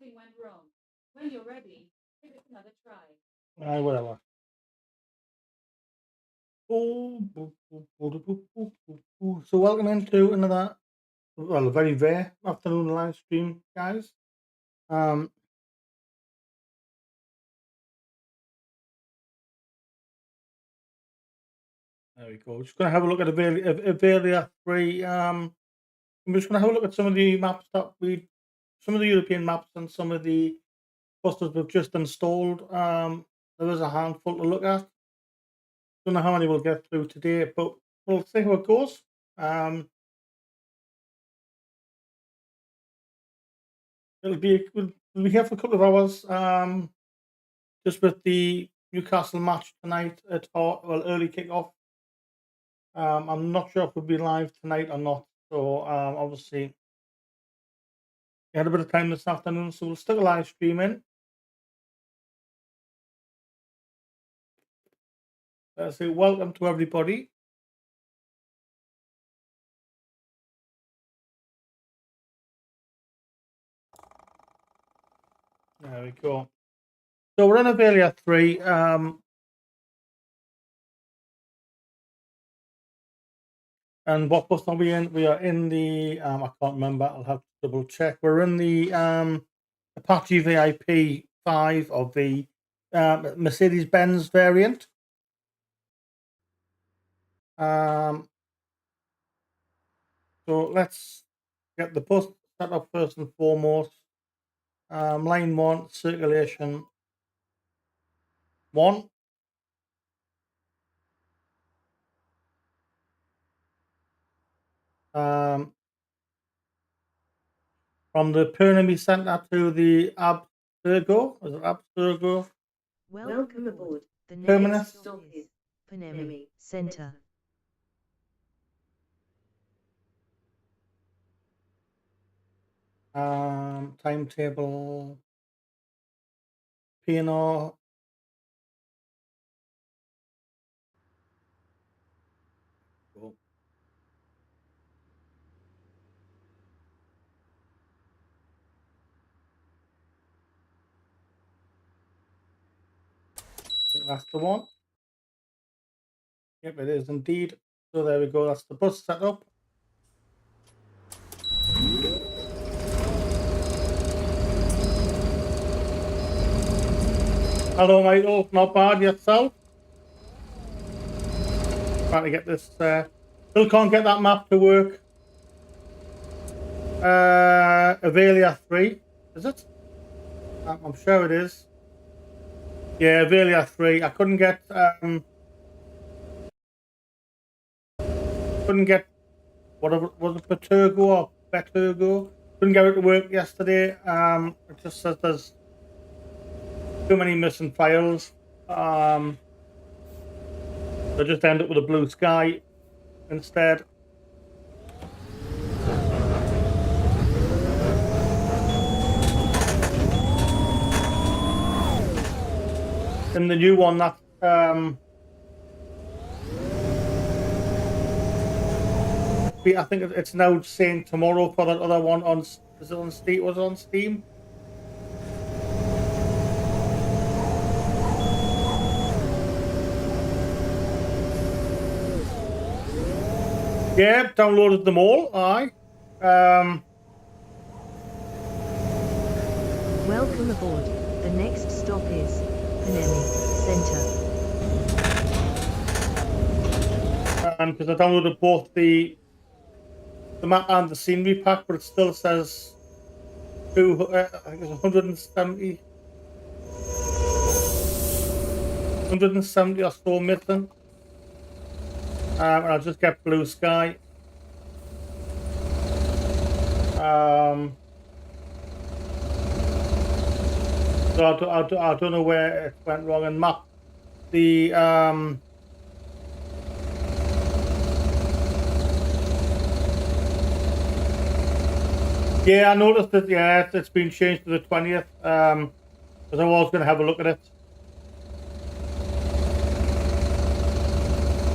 Something went wrong. When you're ready, give it another try. Whatever. So welcome into another, well, a very rare afternoon live stream, guys. There we go. Just going to have a look at Avelia 3. I'm just going to have a look at some of the maps that some of the European maps and some of the clusters we've just installed. There is a handful to look at. Don't know how many we'll get through today, but we'll see how it goes. We'll be here for a couple of hours, just with the Newcastle match tonight at early kickoff. I'm not sure if we'll be live tonight or not, so obviously we had a bit of time this afternoon, so we'll stick a live stream in. So welcome to everybody. There we go. So we're in Avelia 3. And what bus are we in? We are in the, I can't remember, I'll have to double check. We're in the Apache VIP 5 of the Mercedes-Benz variant. So let's get the bus set up first and foremost. Line 1, circulation 1. From the Pyramid Center to the Abstergo. Is it Abstergo? Welcome aboard. The Terminus. next stop is MVME Center. Timetable. P&R. Cool. I think that's the one. Yep, it is indeed. So there we go. That's the bus setup. Hello, Michael. Not bad yourself. Trying to get this. Still can't get that map to work. Avelia 3, is it? I'm sure it is. Yeah, Avelia 3. I couldn't get whatever was it, Beturgo or Beturgo. Couldn't get it to work yesterday. It just says there's too many missing files. I just end up with a blue sky instead. In the new one, that I think it's now saying tomorrow for that other one on. Is it on Steam? Was it on Steam? Yeah, downloaded them all. Aye. Welcome aboard. The next stop is MVME Center. Because I downloaded both the map and the scenery pack, but it still says I think it's 170 or so missing. And I'll just get blue sky. So I don't know where it went wrong and map the yeah, I noticed that. Yeah, it's been changed to the 20th. Because I was going to have a look at it.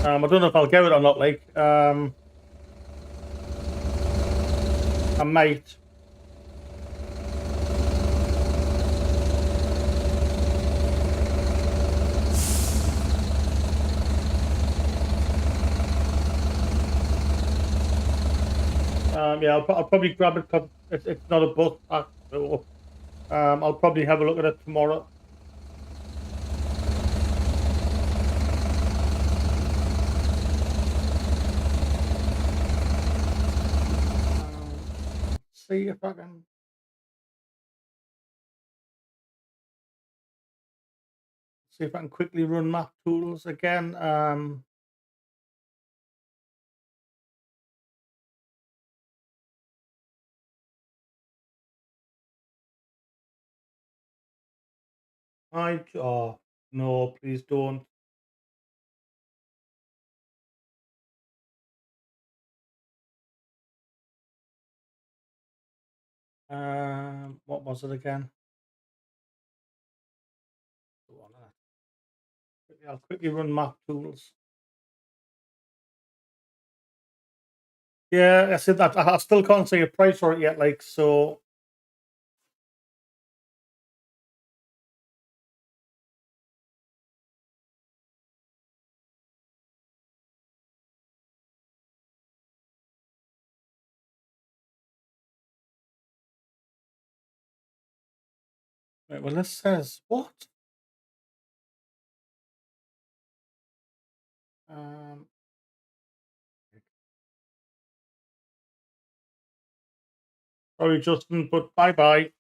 I don't know if I'll get it or not. Like, I might. Yeah, I'll probably grab it because it's not a bus pack. So, I'll probably have a look at it tomorrow. See if I can. See if I can quickly run map tools again. Oh no, please don't. What was it again? I'll quickly run map tools. Yeah, I said that I still can't say a price for it yet. Like so. Right, well, this says what? Sorry, Justin, but bye bye.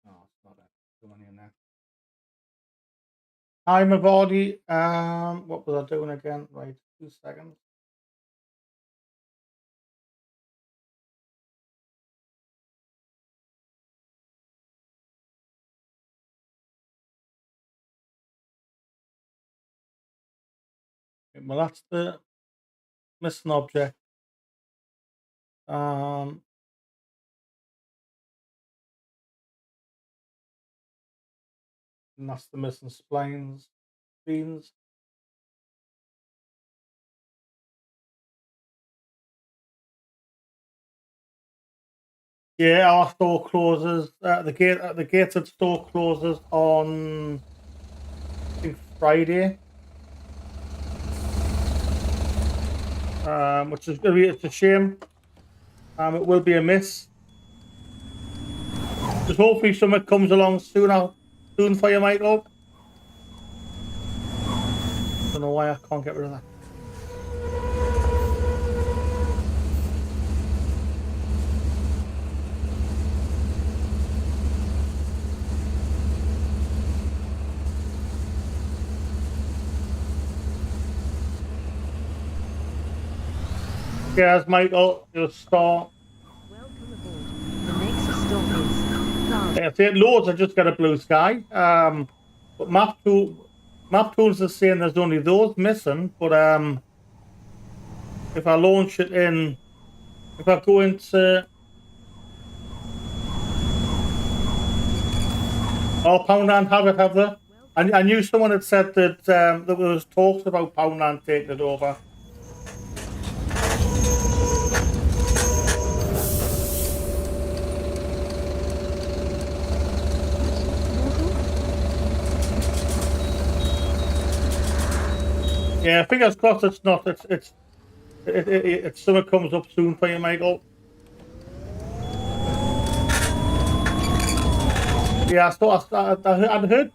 Oh, it's not that. Too many in there. Hi, my body. What was I doing again? Right, 2 seconds. Well, that's the missing object. And that's the missing splines, beans. Yeah, our store closes. The gates at store closes on I think Friday. Which is it's a shame. It will be a miss. Just hopefully something comes along soon for you, Michael. Don't know why I can't get rid of that. Cheers, Michael. You'll start. Welcome aboard. The next stop is I say loads. I just got a blue sky. But map tools is saying there's only those missing. But if I launch it if I go into Poundland have they? I knew someone had said that there was talks about Poundland taking it over. Yeah, fingers crossed it's not. It's something comes up soon for you, Michael. Yeah, I'd heard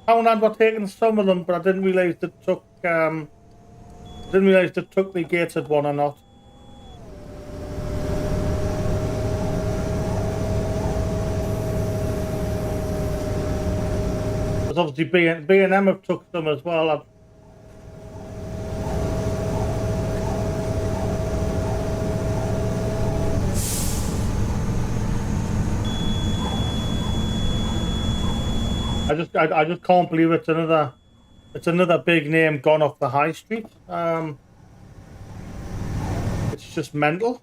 Poundland were taking some of them, but I didn't realise they took the gated one or not. Because obviously B&M have took them as well. I just can't believe it's another big name gone off the high street. It's just mental.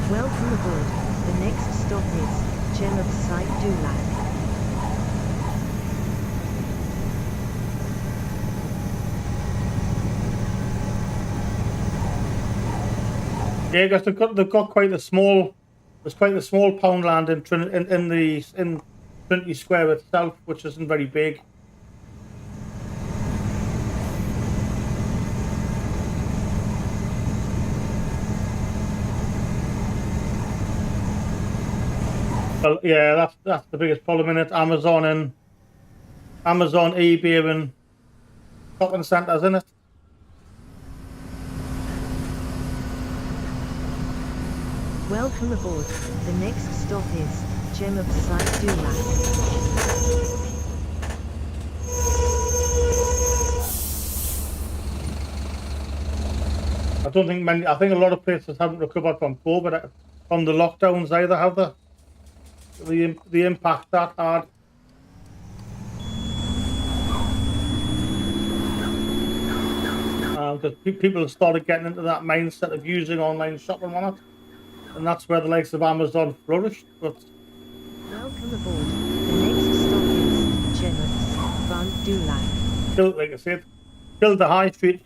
Welcome aboard. The next stop is MSI B550 Yeah, because they've got quite a small, there's quite a small Poundland in Trinity Square itself, which isn't very big. Well, yeah, that's the biggest problem in it. Amazon, eBay, and shopping centres in it. Welcome aboard. The next stop is MSI B550 I don't think many. I think a lot of places haven't recovered from COVID, from the lockdowns either, have they? The impact that had. Because people have started getting into that mindset of using online shopping on it, and that's where the likes of Amazon flourished. But Welcome aboard. The next stop is MSI B550 still, like I said, killed the high street.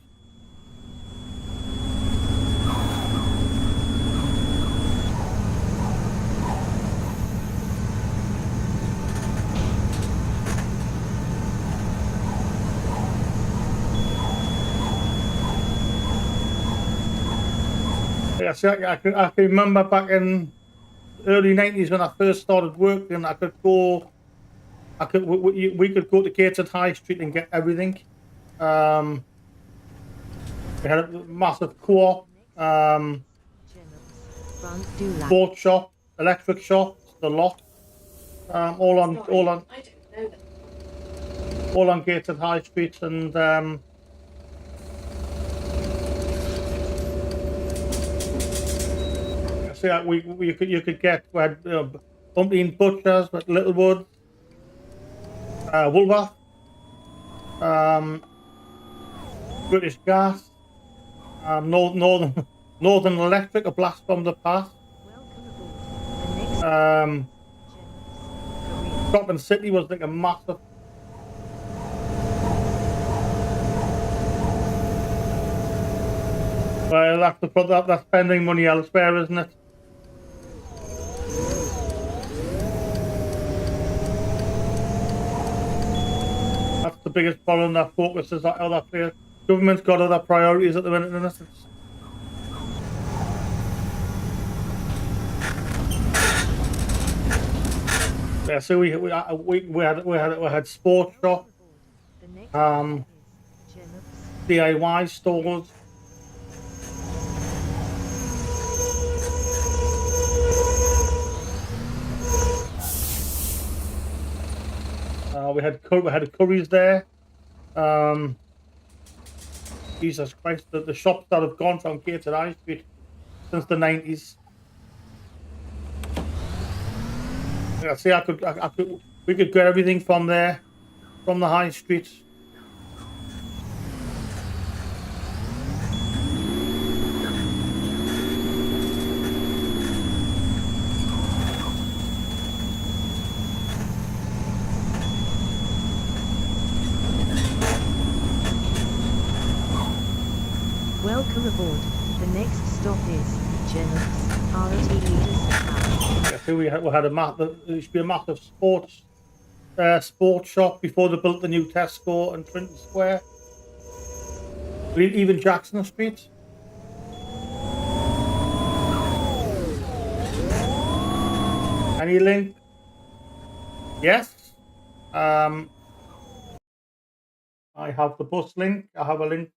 I can remember back in the early 90s when I first started working, we could go to Gateshead High Street and get everything. We had a massive co-op, sports shop, electric shops, the lot, all on I didn't know that. Gateshead High Street, and you could get Bumping Butchers with Littlewood, Woolworth, British Gas, Northern Electric, a blast from the past. Shopping City was like a massive. Well, that's the problem. That's spending money elsewhere, isn't it? That's the biggest problem. That focuses on other players. Government's got other priorities at the minute, isn't it? Yeah, so we had sports shop, DIY stores. We had Curry's there. Jesus Christ, the shops that have gone from Gateshead High Street since the 90s. Yeah, see, we could get everything from there, from the high street. Welcome aboard. The next stop is MSI. Yeah, see, we had there used to be a massive sports shop before they built the new Tesco in Trinity Square. Even Jackson Street. Any link? Yes. I have the bus link. I have a link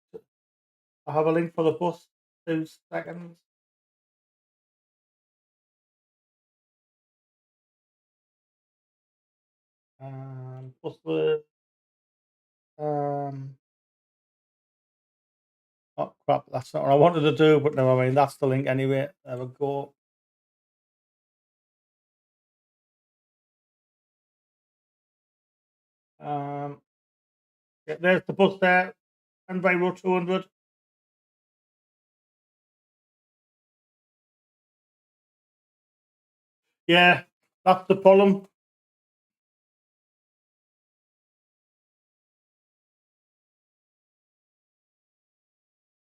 for the bus. 2 seconds. Bus the oh crap, that's not what I wanted to do, but no, I mean that's the link anyway. There we go. Yeah, there's the bus there, and by road 200. Yeah, that's the problem.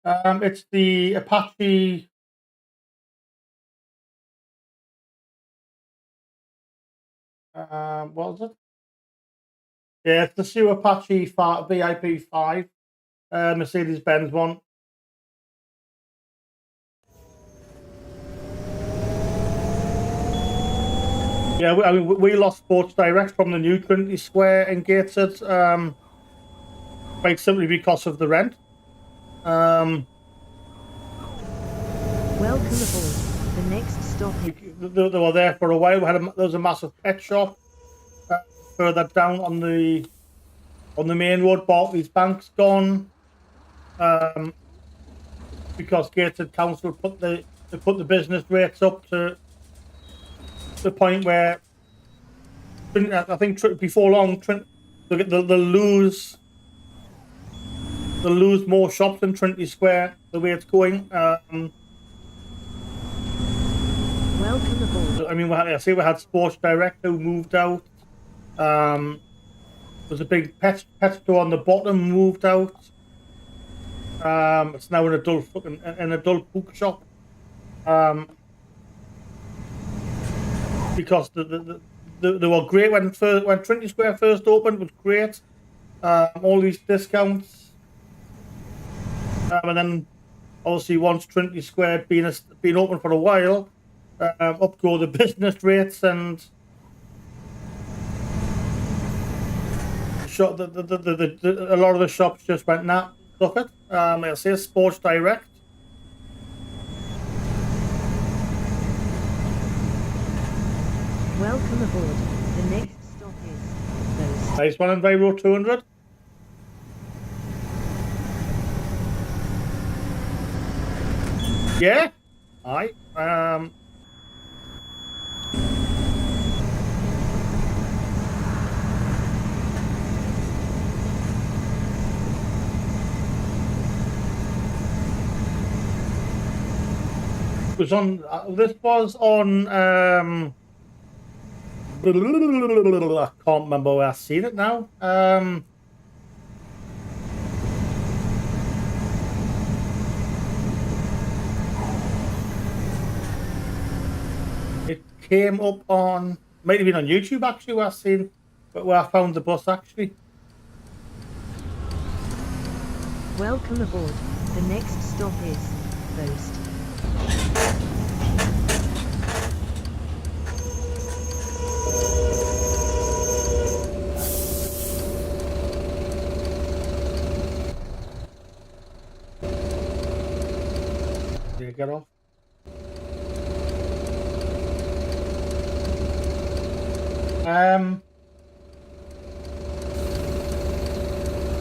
It's the Apache. What was it? Yeah, it's the Sue Apache VIP5 Mercedes Benz one. Yeah, I mean, we lost Sports Direct from the new Trinity Square in Gateshead, quite simply because of the rent. Welcome aboard. The next stop is... They were there for a while. There was a massive pet shop further down on the main road. Barclays Bank's gone because Gateshead Council put the business rates up to the point where I think before long they'll lose more shops in Trinity Square the way it's going. Welcome aboard. I mean, I see we had Sports Direct who moved out. There's a big pet store on the bottom moved out. It's now an adult book shop. Because they were great when Trinity Square first opened. It was great. All these discounts, and then obviously once Trinity Square had been open for a while, up go the business rates and a lot of the shops just went nah, look it. I say Sports Direct. Welcome aboard. The next stop is closed. Nice one in Bay Road 200. Yeah. Aye. Was on. This was on. I can't remember where I've seen it now. It came up on. Might have been on YouTube actually. Where I found the bus actually. Welcome aboard. The next stop is closed. Get off.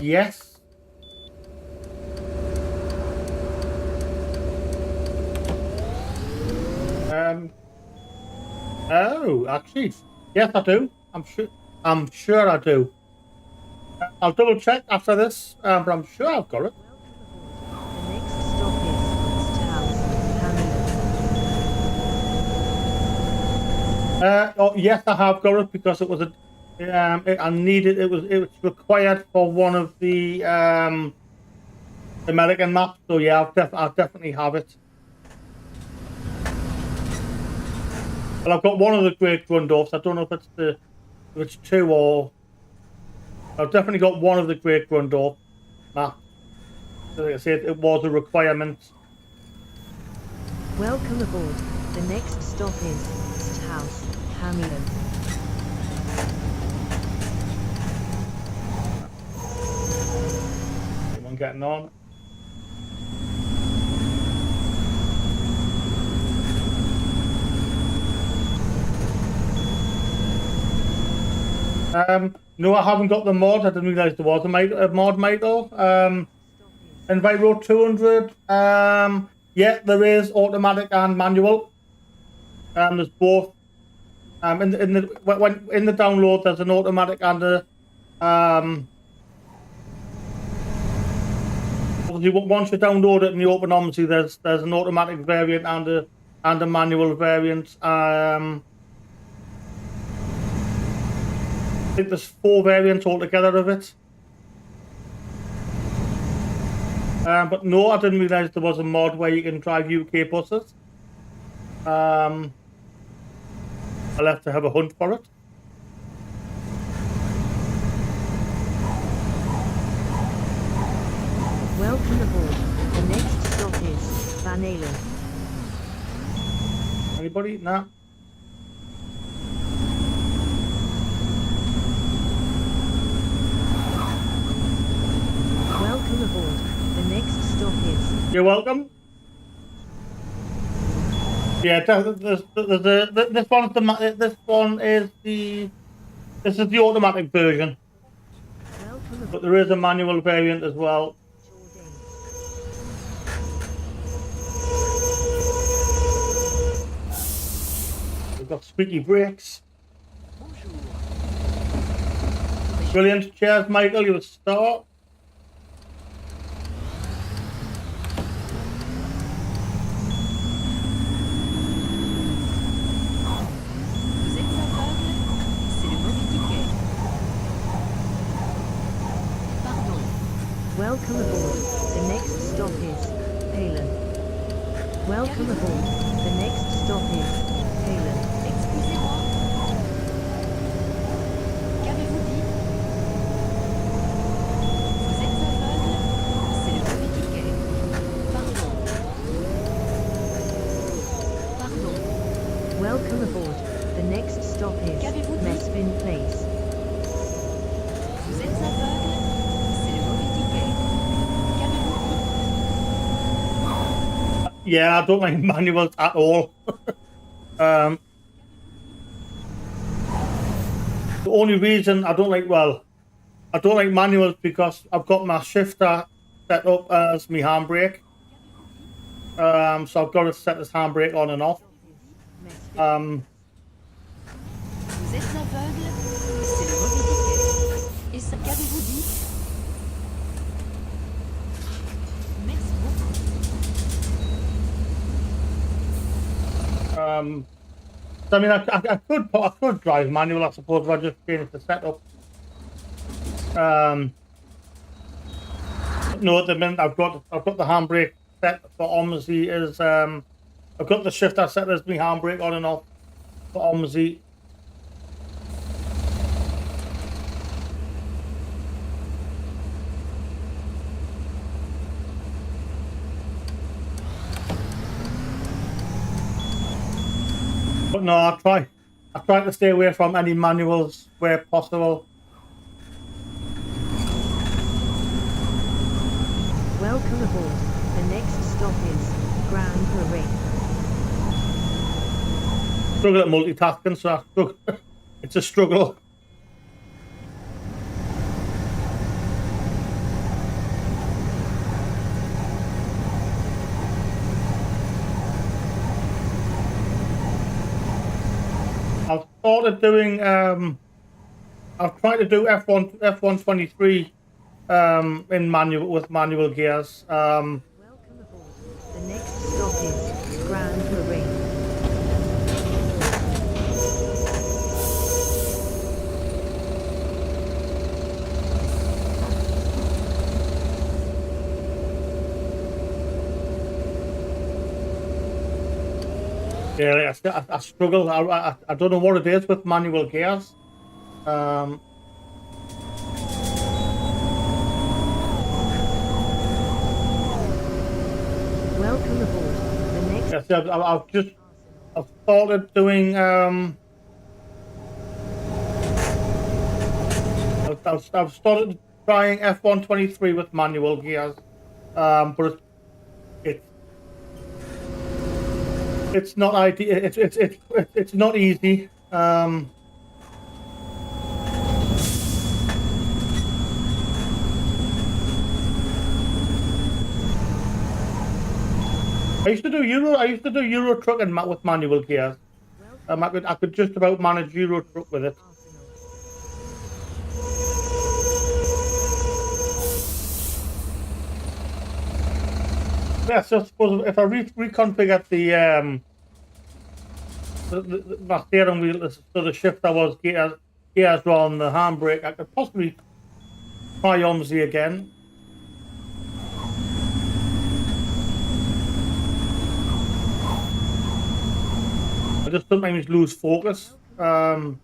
Yes. Oh, actually, yes, I do. I'm sure I do. I'll double check after this, but I'm sure I've got it. Oh yes, I have got it because it was I needed it was required for one of the American maps. So yeah, I'll definitely have it. Well, I've got one of the Great Grundorfs. I don't know if it's two or. I've definitely got one of the Great Grundorf maps. So like I said, it was a requirement. Welcome aboard. The next stop is House, Hamilton. Anyone getting on? No, I haven't got the mod. I didn't realise there was a mod, Michael. Invite Road 200. Yeah, there is automatic and manual. There's both. In the download, there's an automatic and a. Obviously, once you download it and you open OMSI, there's an automatic variant and a manual variant. think there's 4 variants altogether of it. But no, I didn't realise there was a mod where you can drive UK buses. I'll have to have a hunt for it. Welcome aboard. The next stop is Van Halen. Anybody? Nah. Welcome aboard. The next stop is. You're welcome. Yeah, this is the automatic version, Welcome but aboard. there is a manual variant as well. We've got squeaky brakes. Brilliant. Cheers, Michael. You're a star. Vous êtes aveugle? C'est le mauvais ticket. Pardon. Welcome aboard. The next stop is Halen. Welcome aboard. The next stop is Halen. Excusez-moi. Qu'avez-vous dit? Vous êtes aveugle? C'est le mauvais ticket. Pardon. Pardon. Welcome aboard. The next stop is Qu'avez-vous dit? Messvin Place. Vous êtes aveugle? C'est le mauvais ticket. Qu'avez-vous dit? Yeah, I don't like manuals at all. The only reason I don't like manuals because I've got my shifter set up as my handbrake. So I've got to set this handbrake on and off. Messvin. Vous êtes aveugle? C'est le mauvais ticket. Et ça, qu'avez-vous dit? Merci beaucoup. So I mean, I could drive manual, I suppose, if I just changed the setup. No, at the minute I've got the handbrake set for OMSI is I've got the shifter set as my handbrake on and off for OMSI. But no, I try to stay away from any manuals where possible. Welcome aboard. The next stop is Grand Parade. Struggle at multitasking, so it's a struggle. I've started doing I've tried to do F123 in manual gears. Welcome aboard. The next stop is Grand Parade. Yeah, I struggle. I don't know what it is with manual gears. Welcome aboard. The next Yes, I've started doing I've started trying F123 with manual gears, but it's not ideal. It's not easy. I used to do Euro trucking with manual gears. I could just about manage Euro truck with it. Yeah, so I suppose if I reconfigured the my steering wheel so the shifter was here as well on the handbrake. I could possibly try OMSI again. I just sometimes lose focus. Again,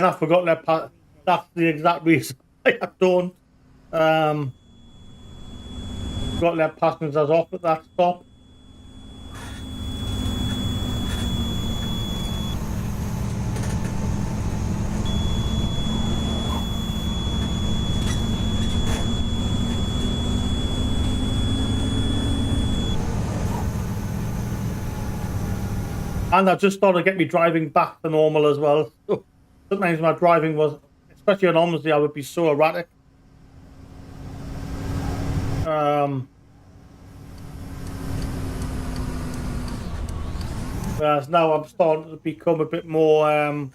I forgot that that's the exact reason I don't forgot let passengers off at that stop. And I just started getting me driving back to normal as well. So sometimes my driving was, especially on OMSI, I would be so erratic. Whereas now I'm starting to become a bit more of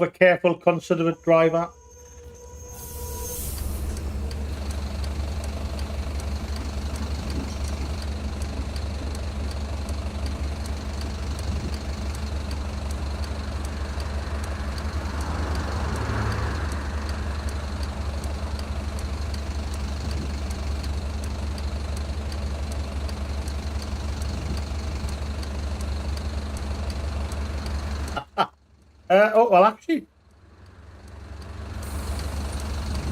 a careful, considerate driver. Oh, well, actually,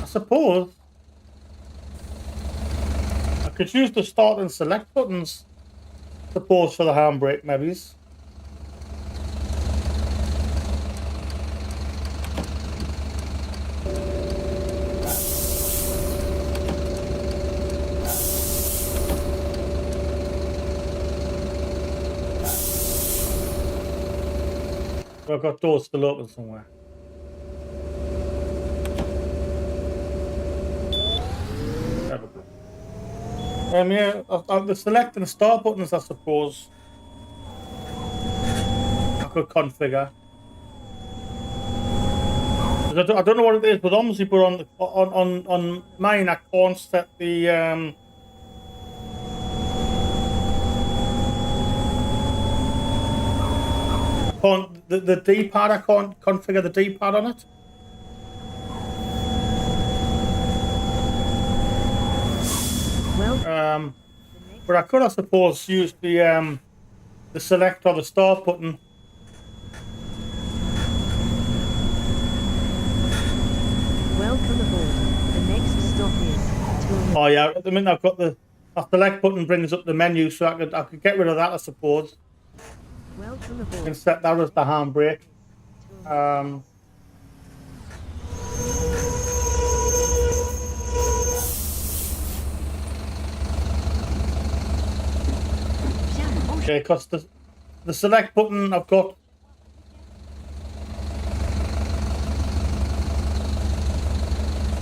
I suppose I could use the start and select buttons, suppose, for the handbrake, maybe. I've got doors still open somewhere. Yeah, the select and the start buttons, I suppose, I could configure. I don't know what it is with OMSI, but on mine, I can't set the the D-pad. I can't configure the D-pad on it. But I could, I suppose, use the select or the start button. Welcome aboard. The next stop is Toyota. Oh yeah, at the minute I've got the select button brings up the menu, so I could get rid of that, I suppose. Welcome aboard. And set that as the handbrake. Okay, because the select button I've got.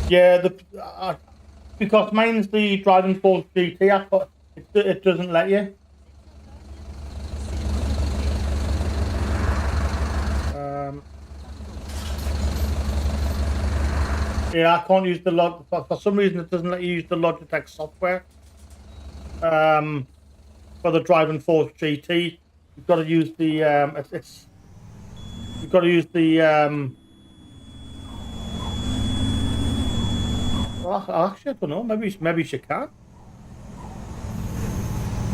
Yeah, because mine's the driving force GT. It doesn't let you. Yeah, I can't use the log. For some reason, it doesn't let you use the Logitech software. For the driving force GT, you've got to use the you've got to use the well, actually, I don't know. Maybe she can.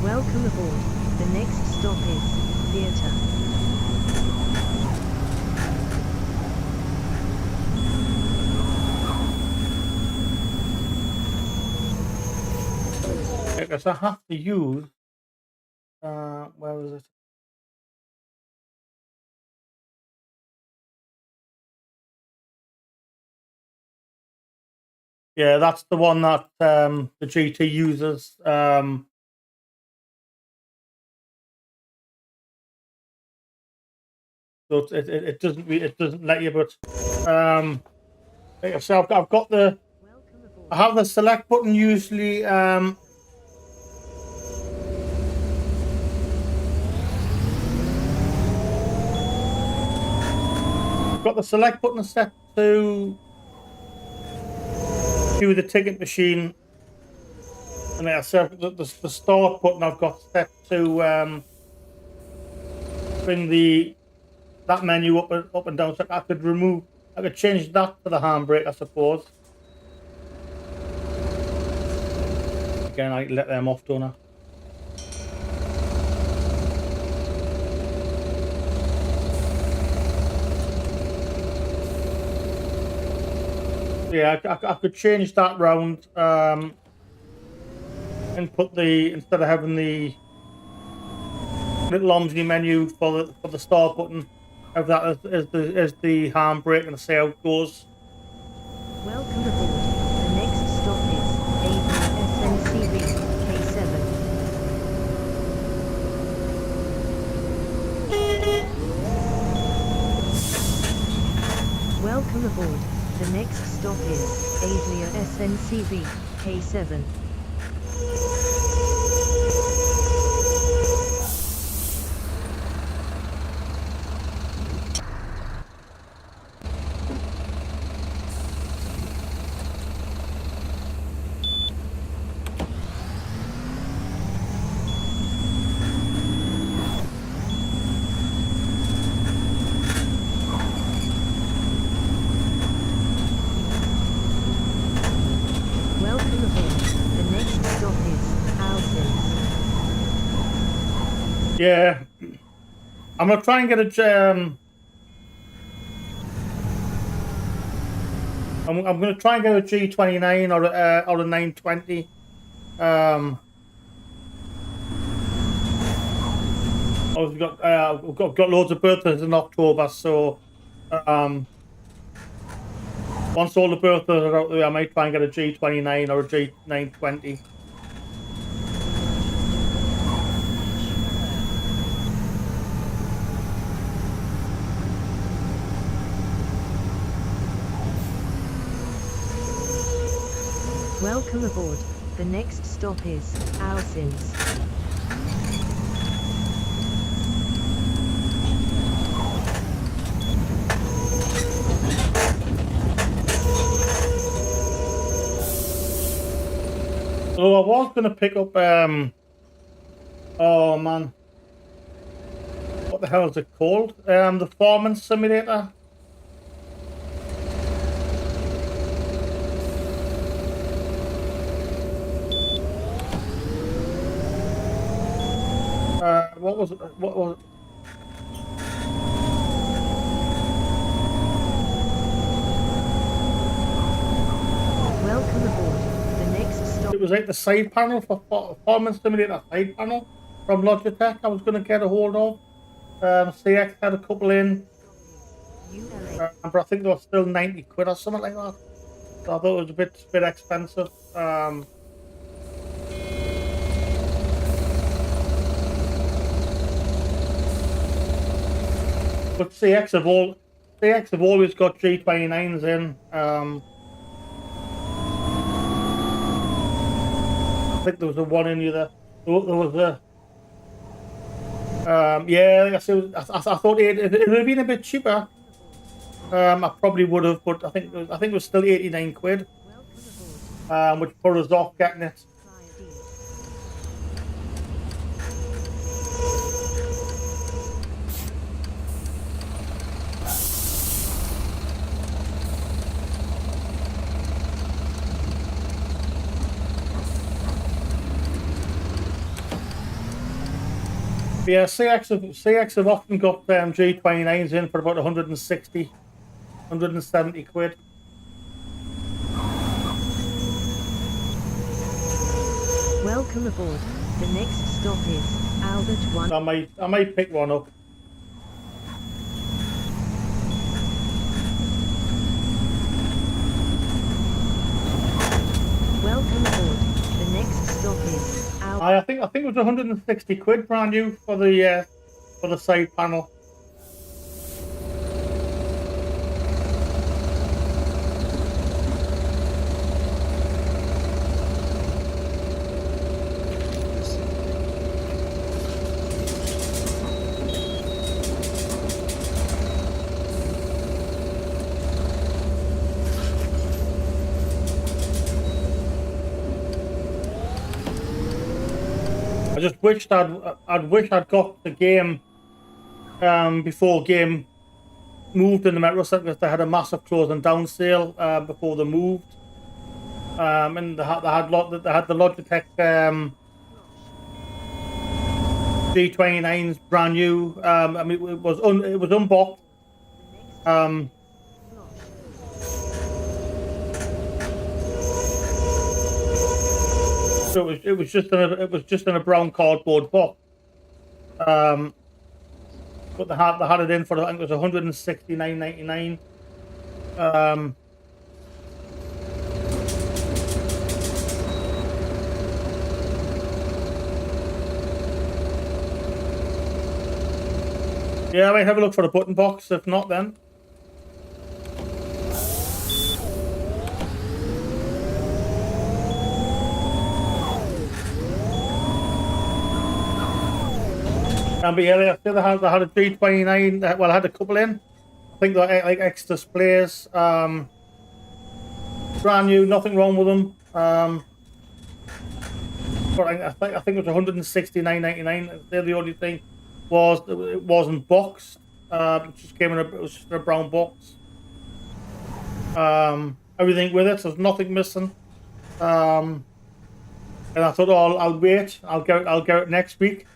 Welcome aboard. The next stop is Theatre. Because I have to use. Where was it? Yeah, that's the one that the GT uses. So it doesn't let you, but so I've got the. I have the select button usually. I've got the select button set to the ticket machine, and then the start button I've got set to bring the that menu up and down. So I could change that to the handbrake, I suppose. Again, I let them off, don't I? Yeah, I could change that round and put instead of having the little OMSI menu for the start button, have that as the handbrake and see how it goes. Welcome aboard. The next stop is AMD K7. Welcome aboard. The next stop is Avia SNCV K7. Welcome aboard. The next stop is Alsins. Yeah, I'm gonna try and get a I'm gonna try and get a G29 or a 920. We've got loads of birthdays in October, so once all the birthdays are out there, I might try and get a G29 or a G920. Welcome aboard. The next stop is Alsins. So I was going to pick up, oh man, what the hell is it called? The Foreman Simulator. What was it? What was it? Welcome aboard. The next stop. It was like the side panel for Foreman Simulator side panel from Logitech. I was going to get a hold of. CX had a couple in, but I think they were still 90 quid or something like that. So I thought it was a bit expensive. But CX have always got G29s in. I think there was a one in either. There was a. Yeah, I thought if it would have been a bit cheaper, I probably would have. But I think it was still 89 quid, which put us off getting it. Yeah, CX have often got G29s in for about 160, 170 quid. Welcome aboard. The next stop is Albert 1. So I might pick one up. Welcome aboard. The next stop is Albert. I think it was 160 quid brand new for the side panel. I just wished I'd got the game before game moved in the Metro Centre because they had a massive closing down sale before they moved. And they had the Logitech G29s brand new. I mean, it was unboxed. So it was just in a brown cardboard box. But they had it in for, I think it was $169.99. Yeah, I might have a look for a button box. If not, then. But yeah, they had a G29. Well, I had a couple in. I think they're like X displays. Brand new, nothing wrong with them. But I think it was $169.99. The only thing was it wasn't boxed. It just came in it was just a brown box. Everything with it, so there's nothing missing. And I thought, oh, I'll wait. I'll get it next week.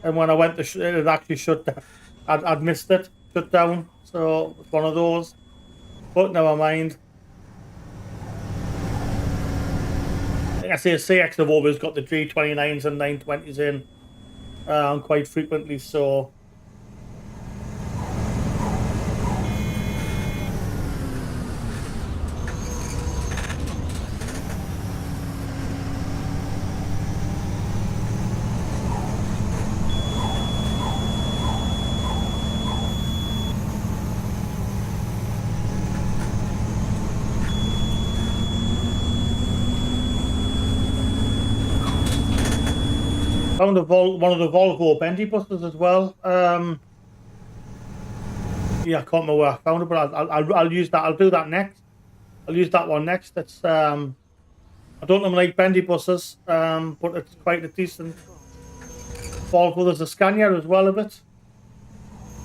And when I went to it actually shut down. I'd missed it, shut down. So it's one of those. But never mind. Like I say, CX have always got the G29s and 920s in quite frequently. So. Found one of the Volvo bendy buses as well. Yeah, I can't remember where I found it, but I'll use that. I'll do that next. I'll use that one next. It's I don't normally like bendy buses, but it's quite a decent Volvo. There's a Scania as well of it.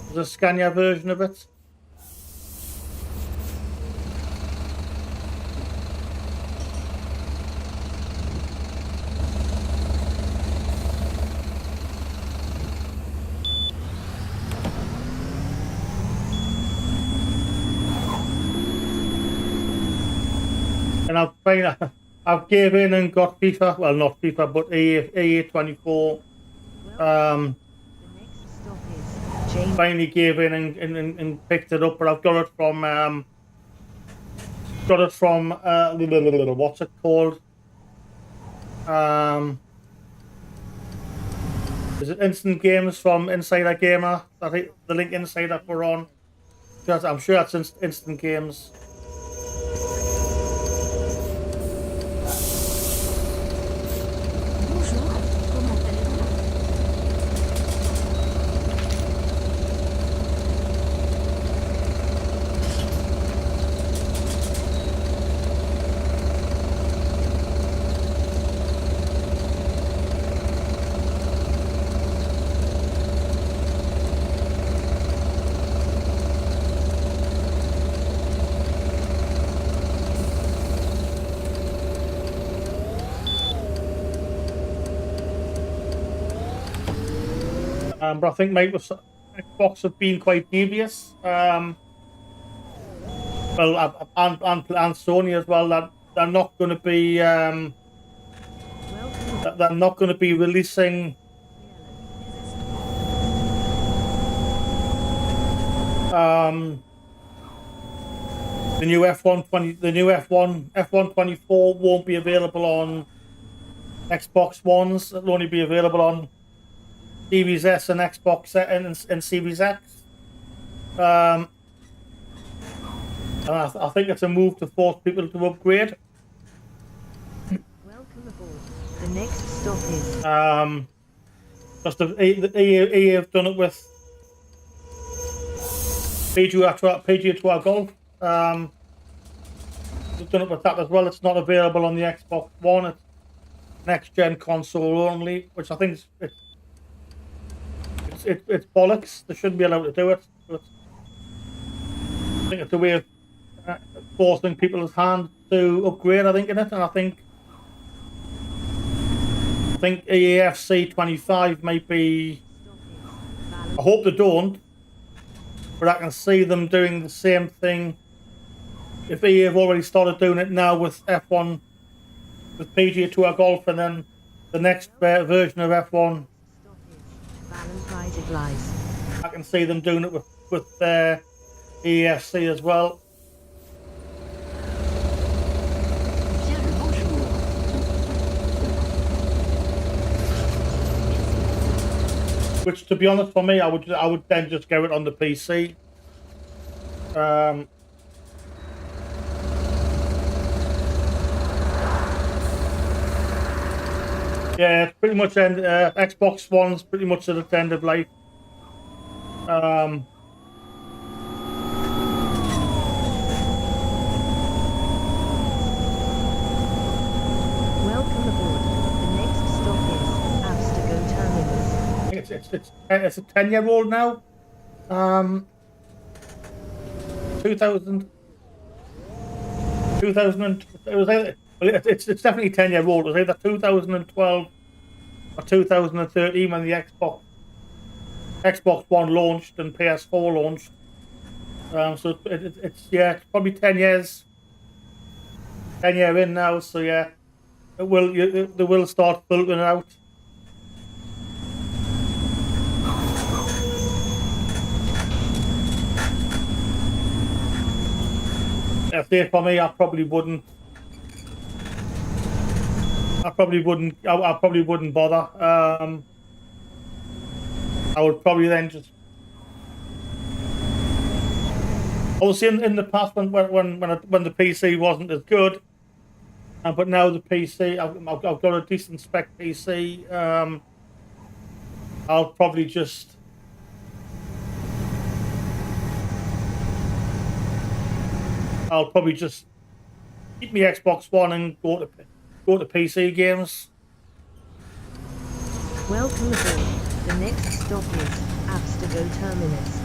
There's a Scania version of it. And I've gave in and got FIFA. Well, not FIFA, but AA24. Finally gave in and picked it up, but I've got it from what's it called? Is it Instant Games from Insider Gamer? The link Insider we're on. I'm sure that's Instant Games. But I think Xbox have been quite devious. Well, and Sony as well. That they're not going to be releasing the new F120. The new F124 won't be available on Xbox Ones. It'll only be available on Series S and Xbox and Series X. And I think it's a move to force people to upgrade. Welcome aboard. The next stop is Just the EA have done it with PGA Tour Golf. They've done it with that as well. It's not available on the Xbox One. It's next gen console only, which I think it's bollocks. They shouldn't be allowed to do it. But think it's a way of forcing people's hand to upgrade, I think, in it. And I think EAFC 25 might be, I hope they don't, but I can see them doing the same thing. If EA have already started doing it now with F1, with PGA Tour Golf, and then the next version of F1, I can see them doing it with EAFC as well. Bien le bonjour. Which, to be honest, for me, I would then just go it on the PC. Yeah, it's pretty much Xbox One's pretty much at its end of life. Welcome aboard. The next stop is Abstergo Terminus. It's a 10-year-old now. 2000. It was either, well, it's definitely 10-year-old. It was either 2012 or 2013 when the Xbox One launched and PS4 launched. So it's probably 10 years. 10 year in now, so yeah, they will start filtering out. If they for me, I probably wouldn't bother. I would probably then just, obviously in the past when the PC wasn't as good, but now the PC, I've got a decent spec PC. I'll probably just keep my Xbox One and go to PC games. Welcome aboard. The next stop is Abstergo Terminus.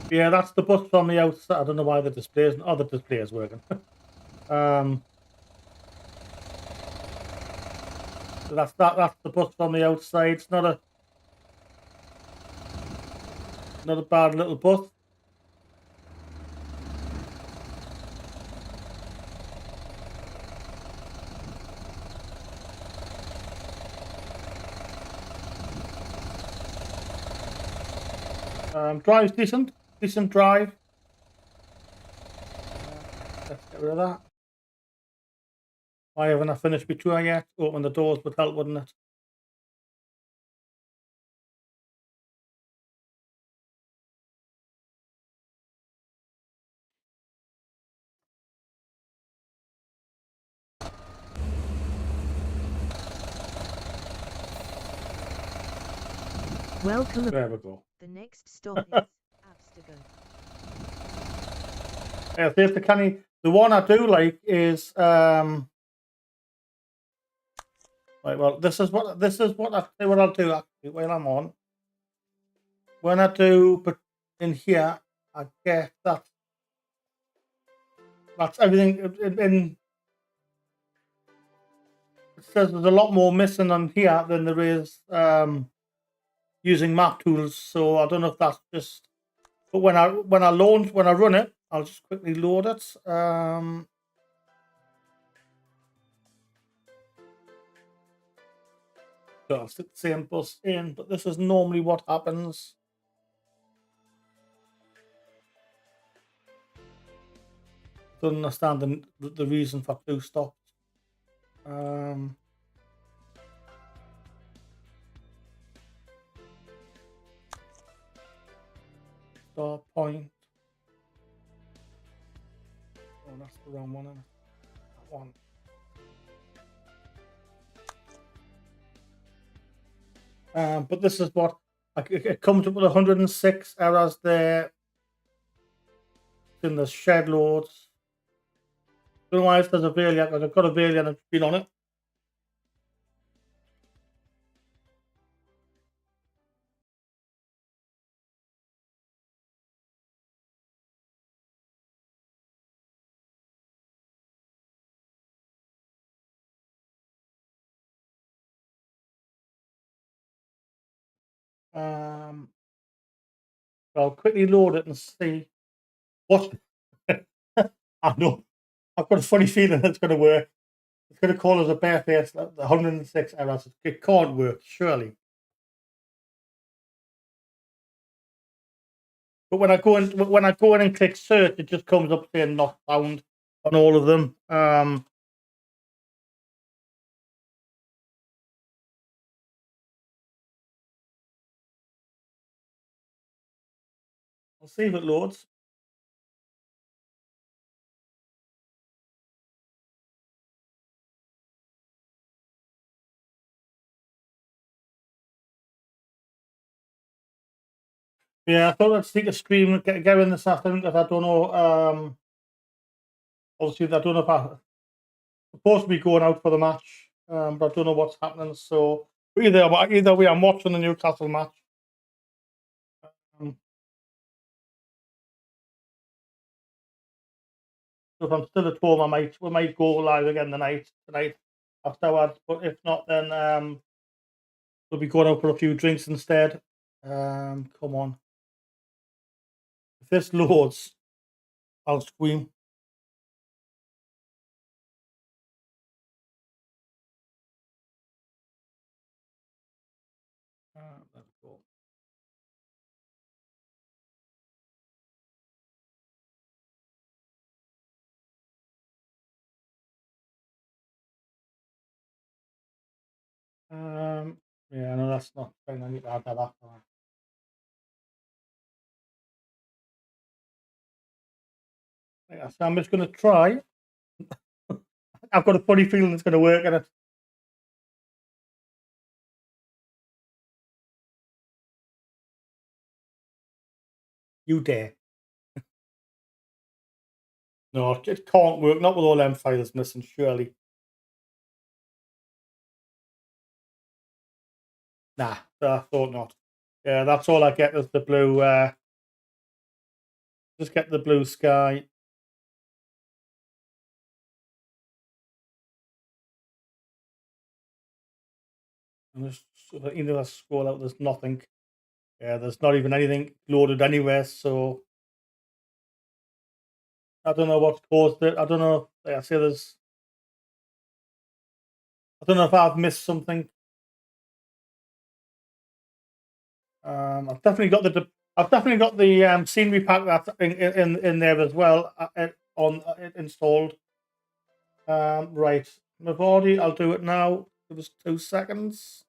Yeah, that's the bus from the outside. I don't know why the display isn't. Oh, the display is working. So that's the bus from the outside. It's not a bad little bus. Drive's decent drive. Let's get rid of that. Why haven't I finished my tour yet? Open the doors would help, wouldn't it? Welcome There aboard. we go. The next stop is Abstergo. There's the one I do like is right. Well, this is what I'll do actually while I'm on. When I do, but in here, I get that's everything. In it says there's a lot more missing on here than there is using map tools. So I don't know if that's just. But when I run it, I'll just quickly load it. So I'll stick the same bus in, but this is normally what happens. Don't understand the reason for two stops. Start point. Oh, that's the wrong one, isn't it? That one. But this is what it comes up with 106 errors there. In the shed loads. Don't know why it says a failure, because I've got a failure and it's been on it. I'll quickly load it and see what. I know. I've got a funny feeling it's going to work. It's going to call us a barefaced 106 errors. It can't work, surely. But when I go in and click search, it just comes up saying not found on all of them. I'll see if it loads. Yeah, I thought I'd sneak a stream and get in this afternoon because I don't know. Obviously, I don't know if I'm supposed to be going out for the match, but I don't know what's happening. So either way, I'm watching the Newcastle match. So if I'm still at home, we might go live again tonight afterwards. But if not, then we'll be going out for a few drinks instead. Come on. If this loads, I'll scream. Let's go. Yeah, no, that's not fine. I need to add that after. Yeah, so I'm just going to try. I've got a funny feeling it's going to work, and it. You dare? No, it can't work. Not with all them files missing, surely. Nah, I thought not. Yeah, that's all I get is the blue. Just get the blue sky. And just either I scroll out, there's nothing. Yeah, there's not even anything loaded anywhere. So I don't know what's caused it. I don't know. Like I say, there's. I don't know if I've missed something. I've definitely got the scenery pack that's in there as well installed. Right, Mavodi, I'll do it now. Give us 2 seconds.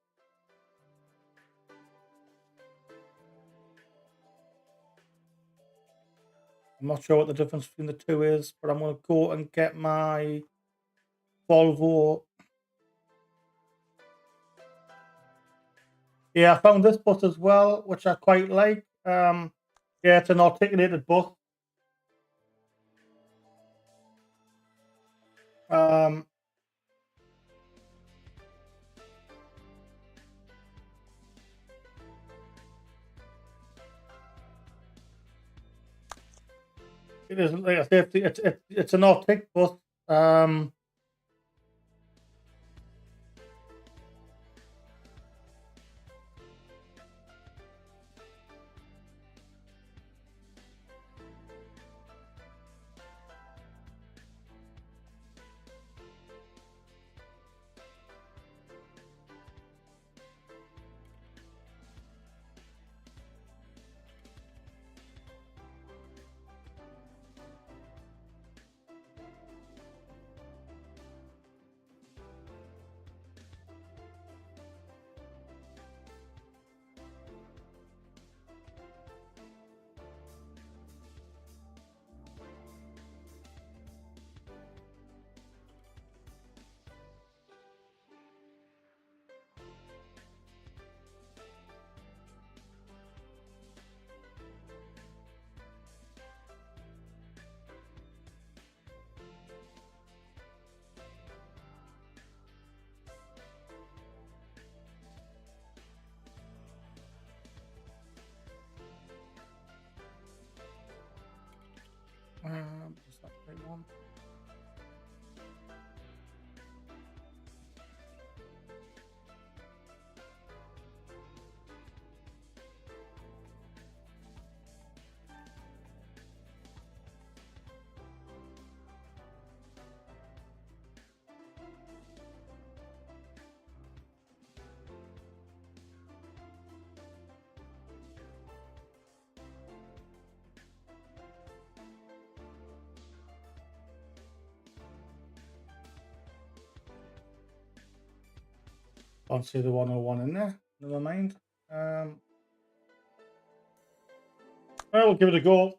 I'm not sure what the difference between the two is, but I'm going to go and get my Volvo. Yeah, I found this bus as well, which I quite like. Yeah, it's an articulated bus. It is, like I say, it's an Arctic bus. Is that the right one? Can't see the 101 in there. Never mind. Well, we'll give it a go.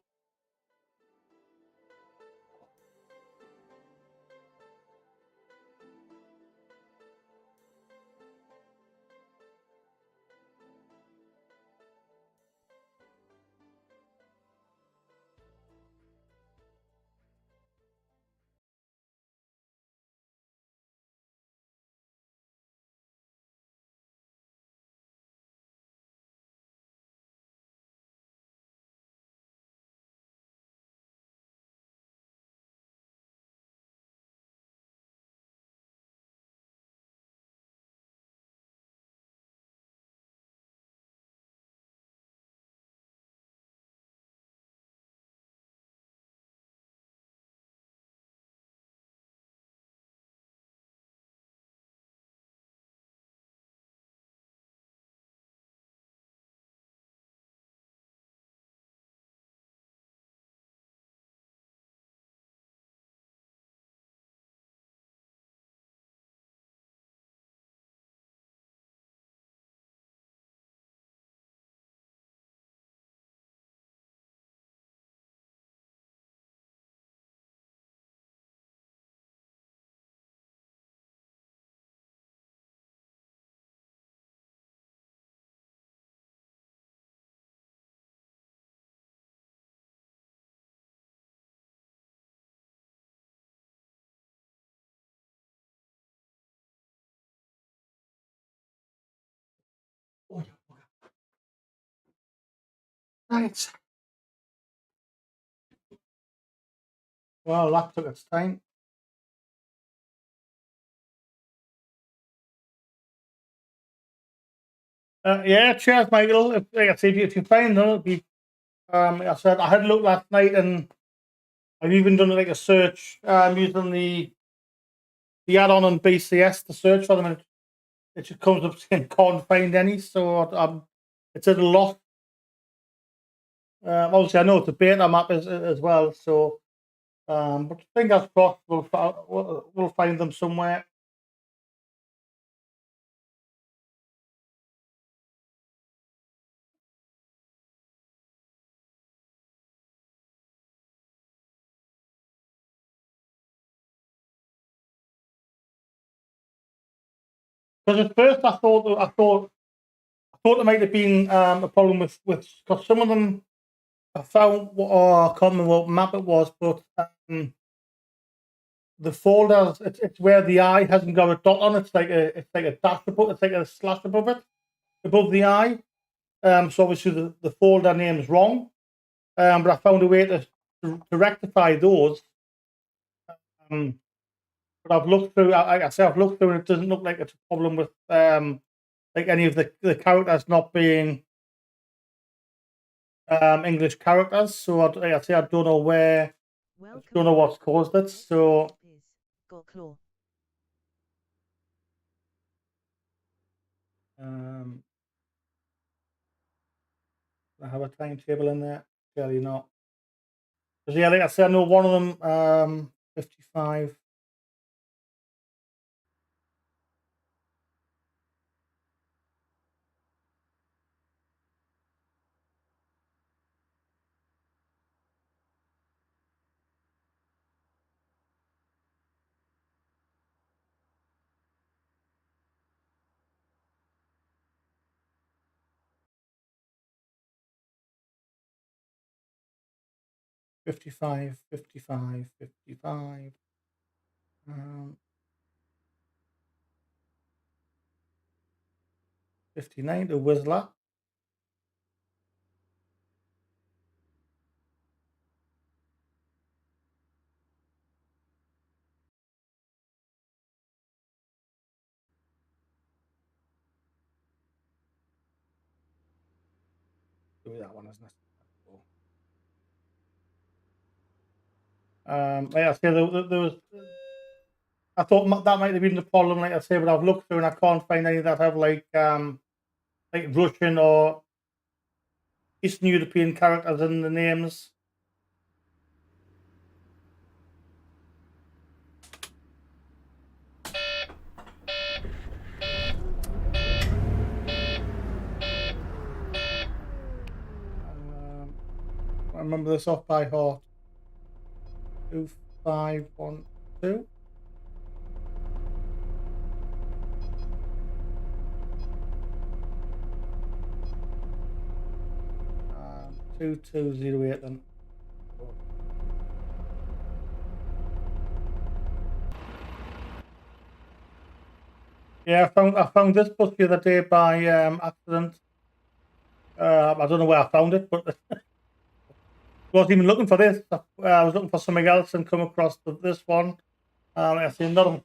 Right. Well, that took its time. Yeah, cheers, Michael. Like I said, if you find them, it'll be. Like I said, I had a look last night, and I've even done like a search using the add-on on BCS to search for them, and it just comes up saying can't find any. So it's at a loss. Obviously, I know it's a beta map as well. So, but fingers crossed, we'll find them somewhere. Because at first I thought there might have been a problem with because some of them I found I can't remember what map it was, but the folders it's where the eye hasn't got a dot on it. It's like a dash above. It's like a slash above it, above the eye. So obviously the folder name is wrong. But I found a way to rectify those. But I've looked through. Like I say, I've looked through, and it doesn't look like it's a problem with like any of the characters not being English characters. So like I say, I don't know where. I don't know what's caused it. So I have a timetable in there. Clearly not. Because yeah, like I said, I know one of them 55. Fifty-five, 55, 55. 59 to Whistler. Do that one, isn't it? Like I say, there was. I thought that might have been the problem, like I say, but I've looked through and I can't find any that have like Russian or Eastern European characters in the names. remember this off by heart. 2512. 2208 then. Yeah, I found this book the other day by accident. I don't know where I found it, but I wasn't even looking for this. I was looking for something else and come across this one. I see not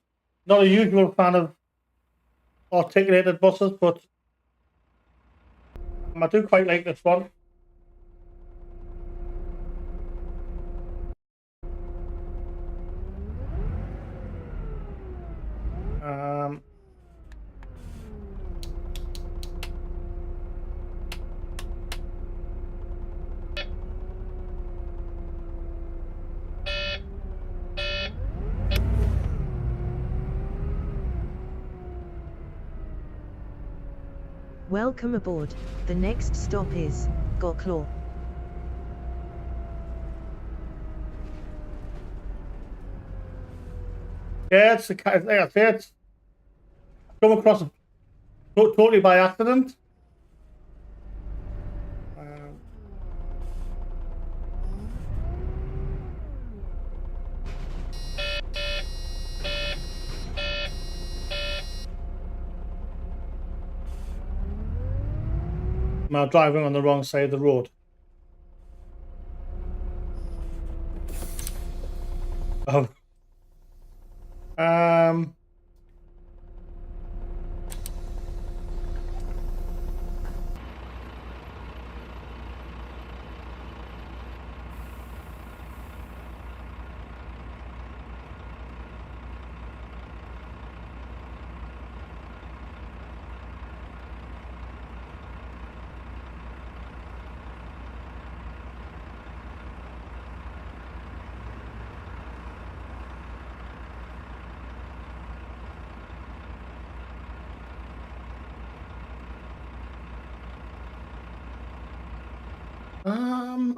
a usual fan of articulated buses, but I do quite like this one. Welcome aboard. The next stop is Goclaw. Yeah, it's like I say, it's come across it totally by accident. I'm driving on the wrong side of the road. Oh.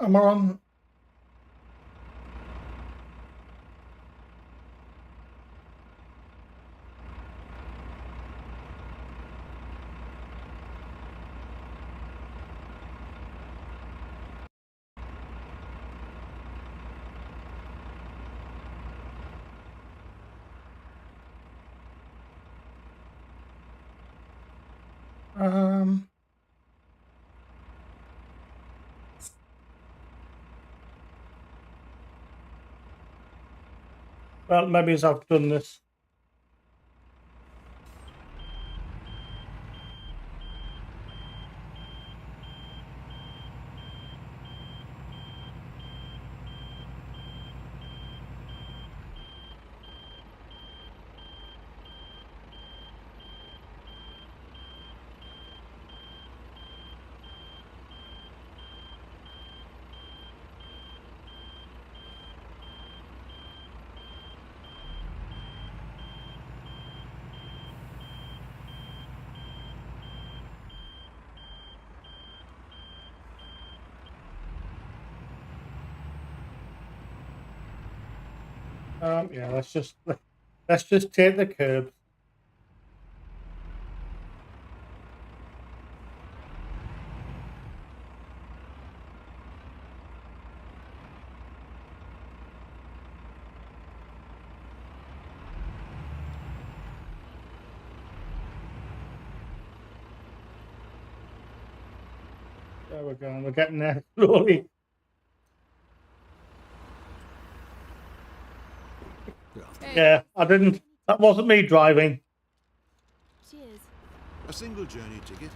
Am I on? Well, maybe I've done this. Yeah, let's just take the curb. There we go. We're getting there slowly. Yeah, I didn't. That wasn't me driving. Cheers. A single journey ticket.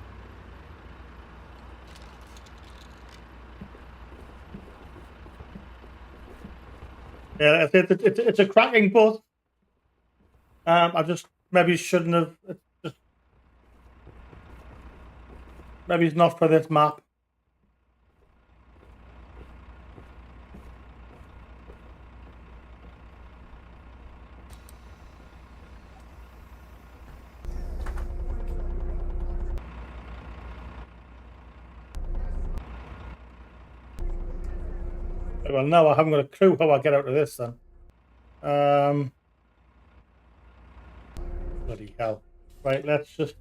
Yeah, it's a cracking bus. I just maybe shouldn't have. Maybe it's not for this map. Well, no, I haven't got a clue how I get out of this then. Bloody hell. Right, let's just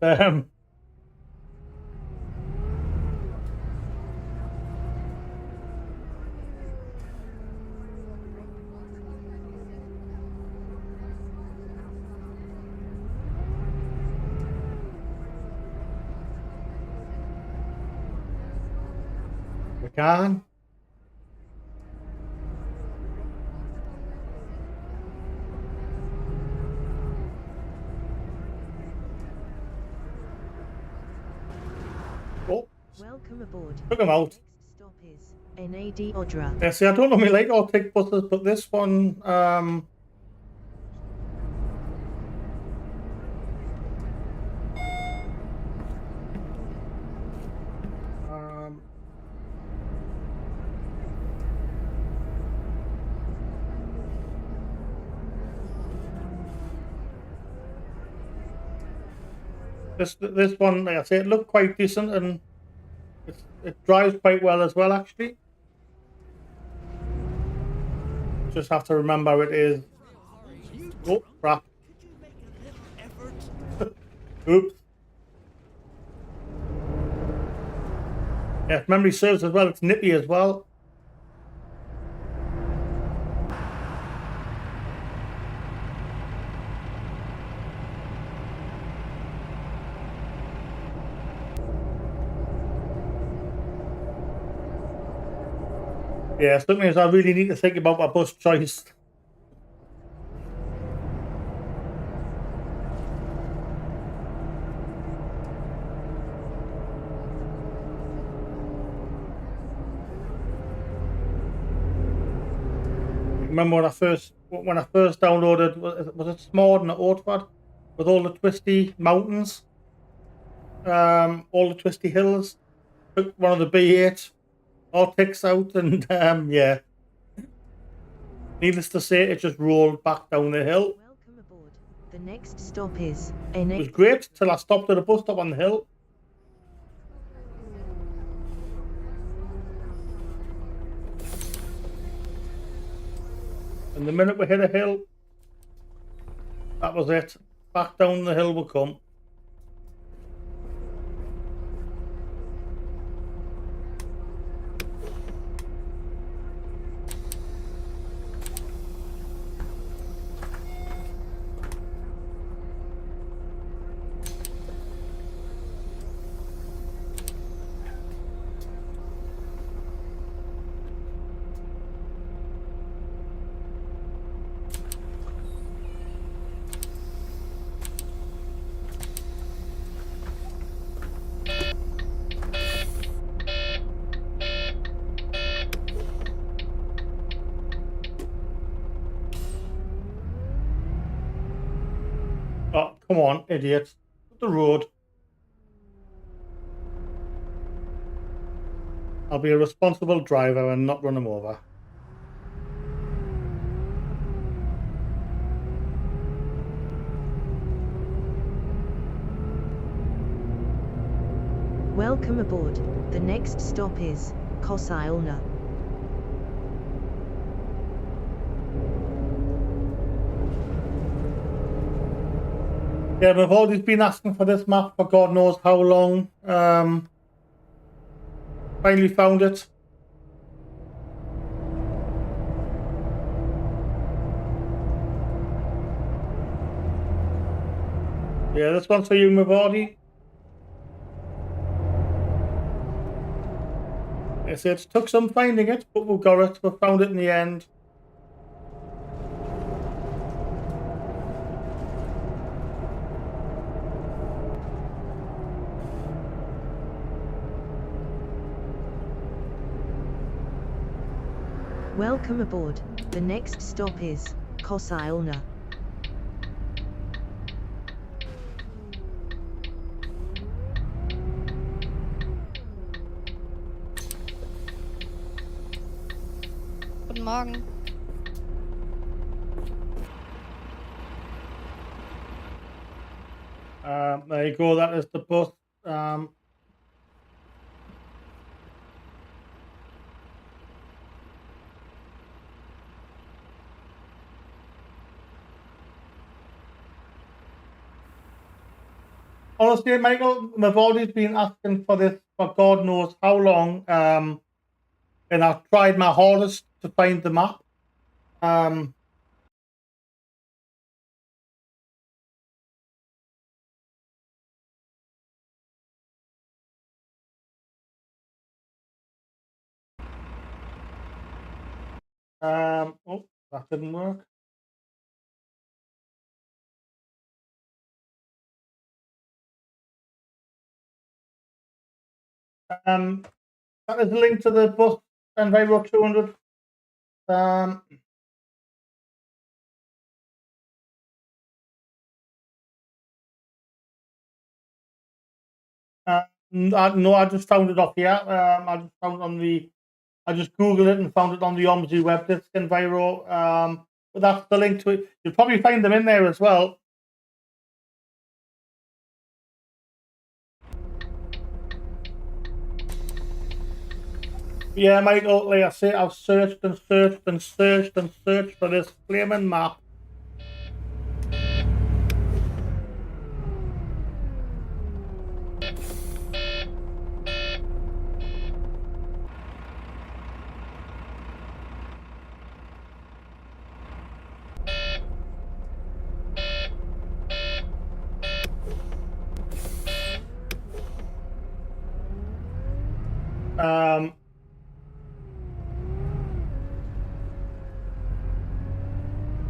we can. Oh, Welcome aboard. took him out. Next stop is NAD Odra. Yeah, see, I don't normally like automatic buses, but this one, this one, like I say, it looked quite decent and it drives quite well as well, actually. Just have to remember it is. Oh crap! Oops. Yeah, if memory serves as well, it's nippy as well. Yeah, something is I really need to think about my bus choice. Remember when I first downloaded, was it Smord and Ortford with all the twisty mountains, all the twisty hills. Took one of the B8 Arctics out, and yeah. Needless to say, it just rolled back down the hill. Welcome aboard. The next stop is It was great till I stopped at a bus stop on the hill. And the minute we hit a hill, that was it. Back down the hill we come. Oh, come on, idiot. Put the road. I'll be a responsible driver and not run him over. Welcome aboard. The next stop is Kosilna. Yeah, we've always been asking for this map for God knows how long. Finally found it. Yeah, this one's for you, Mavadi. Yes, it took some finding it, but we got it. We found it in the end. Welcome aboard. The next stop is Kosilna. Guten Morgen. There you go. That is the bus. honestly, Michael, I've always been asking for this for God knows how long. And I've tried my hardest to find the map. Oh, that didn't work. That is a link to the bus and Enviro 200. No, I just found it off here. I just found it on the. I just googled it and found it on the OMSI web disk Enviro. But that's the link to it. You'll probably find them in there as well. Yeah, Michael, like I say, I've searched and searched and searched and searched for this flaming map.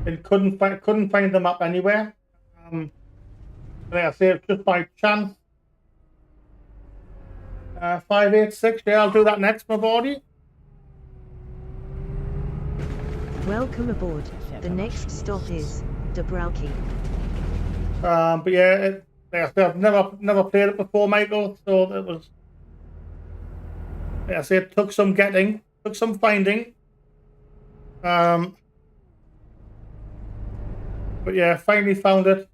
And couldn't find the map anywhere. Like I say, just by chance. 586. Yeah, I'll do that next, my body. Welcome aboard. The next stop is Dubrovnik. But yeah, like I say, I've never played it before, Michael. So it was. Like I say, it took some getting, took some finding. But yeah, finally found it.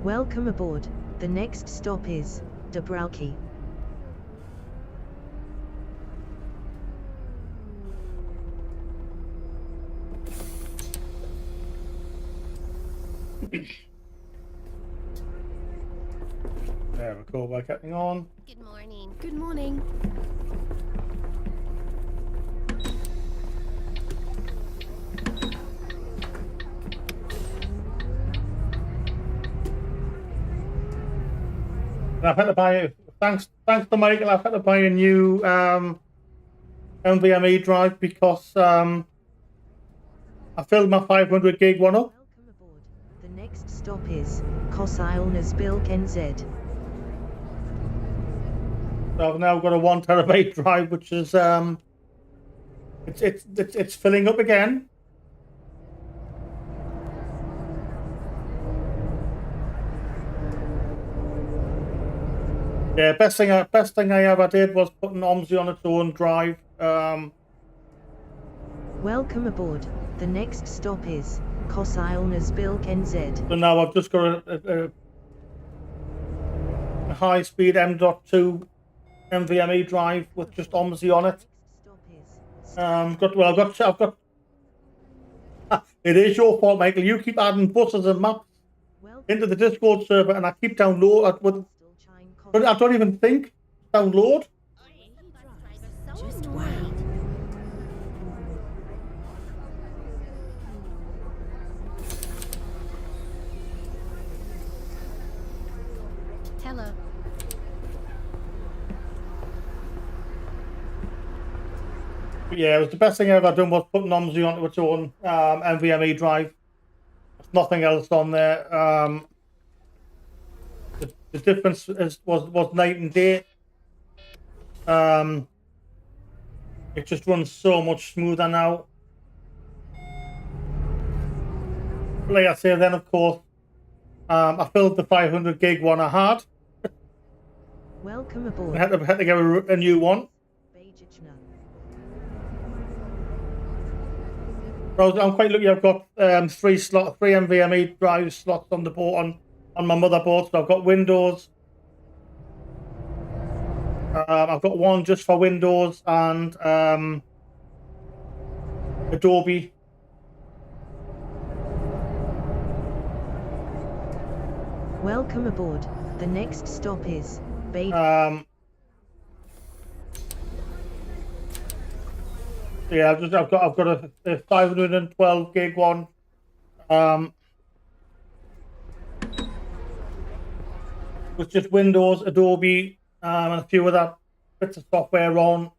Welcome aboard. The next stop is Dubrovnik. There we go, by getting on. Good morning. Good morning. And I've had to buy, thanks to Michael, I've had to buy a new MVME drive because I filled my 500 gig one up. Welcome aboard. The next stop is Kosilnersbilk NZ. So I've now got a 1 terabyte drive, which is it's filling up again. Yeah, best thing I ever did was putting OMSI on its own drive. Welcome aboard. The next stop is Kosilnersbilk NZ. So now I've just got a high-speed M.2 MVME drive with just OMSI on it. I've got. It is your fault, Michael. You keep adding buses and maps into the Discord server, and I keep download. I don't even think download. Just wait. Hello. But yeah, it was the best thing I've ever done was putting OMSI onto its own MVME drive. There's nothing else on there. The difference was night and day. It just runs so much smoother now. Like I say, then of course, I filled the 500 gig one I had. Welcome aboard. I had to get a new one. So I'm quite lucky. I've got three MVME drive slots on the board on my motherboard. So I've got Windows. I've got one just for Windows and Adobe. Welcome aboard. The next stop is Bay. Yeah, I've got a 512 gig one. With just Windows, Adobe, and a few other bits of software on.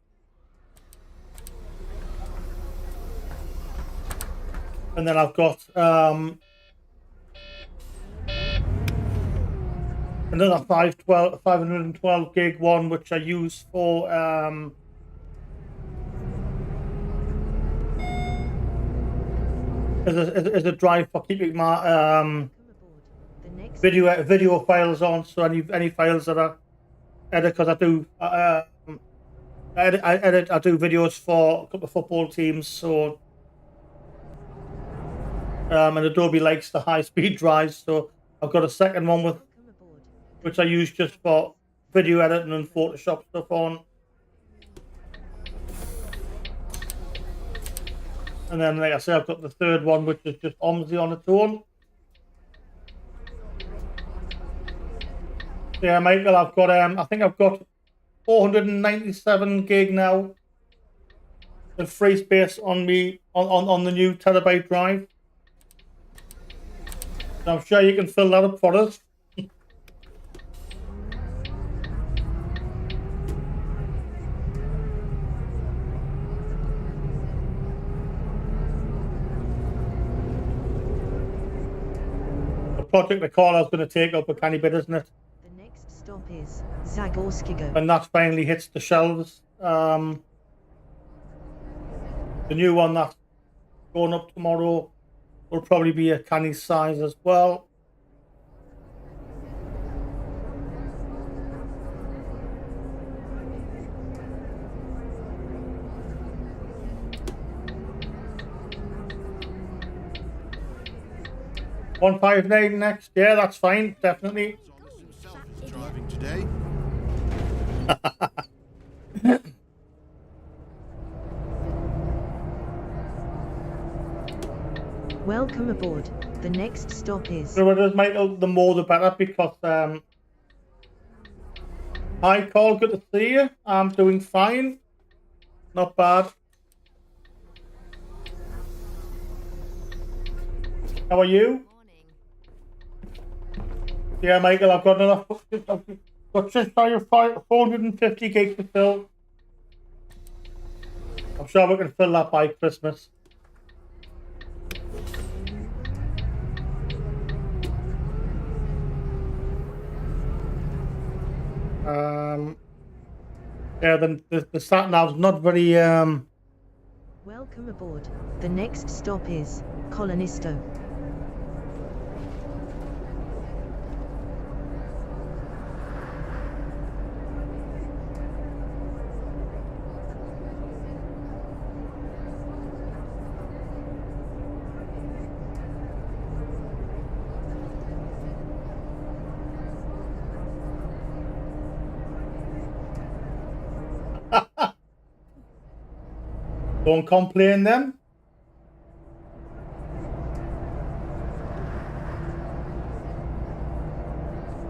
And then I've got another 512 gig one, which I use for as a drive for keeping my video files on. So any files that I edit, because I do I do videos for a couple of football teams. So and Adobe likes the high-speed drives, so I've got a second one which I use just for video editing and Photoshop stuff on. And then, like I say, I've got the third one, which is just OMSI on its own. Yeah, Michael, I've got I think I've got 497 gig now of free space on me on the new terabyte drive. I'm sure you can fill that up for us. The project the call I was going to take up a canny bit, isn't it? The next stop is Zagorskigo. And that finally hits the shelves. The new one that's going up tomorrow will probably be a canny size as well. $159 next. Yeah, that's fine, definitely. Solis himself is driving today. Welcome aboard. The next stop is. So it is, Michael, the more the better, because hi Cole, good to see you. I'm doing fine. Not bad. How are you? Yeah, Michael, I've got another. I've got just shy of 450 gigs to fill. I'm sure we can fill that by Christmas. Yeah, the sat nav's not very Welcome aboard. The next stop is Colonisto. Don't complain then.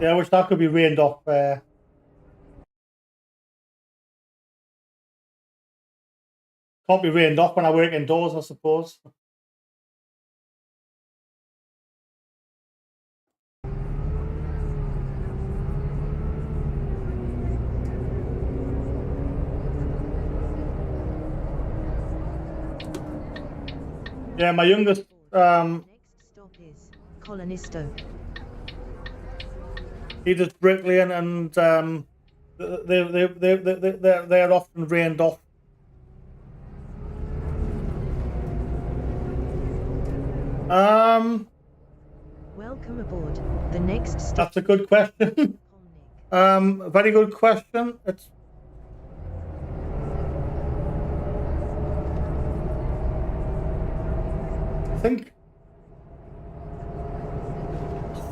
Yeah, I wish that could be rained off. Can't be rained off when I work indoors, I suppose. Yeah, my youngest. Next stop is Colonisto. He does bricklaying, and they're often rained off. Welcome aboard. The next stop. That's a good question. Very good question. It's think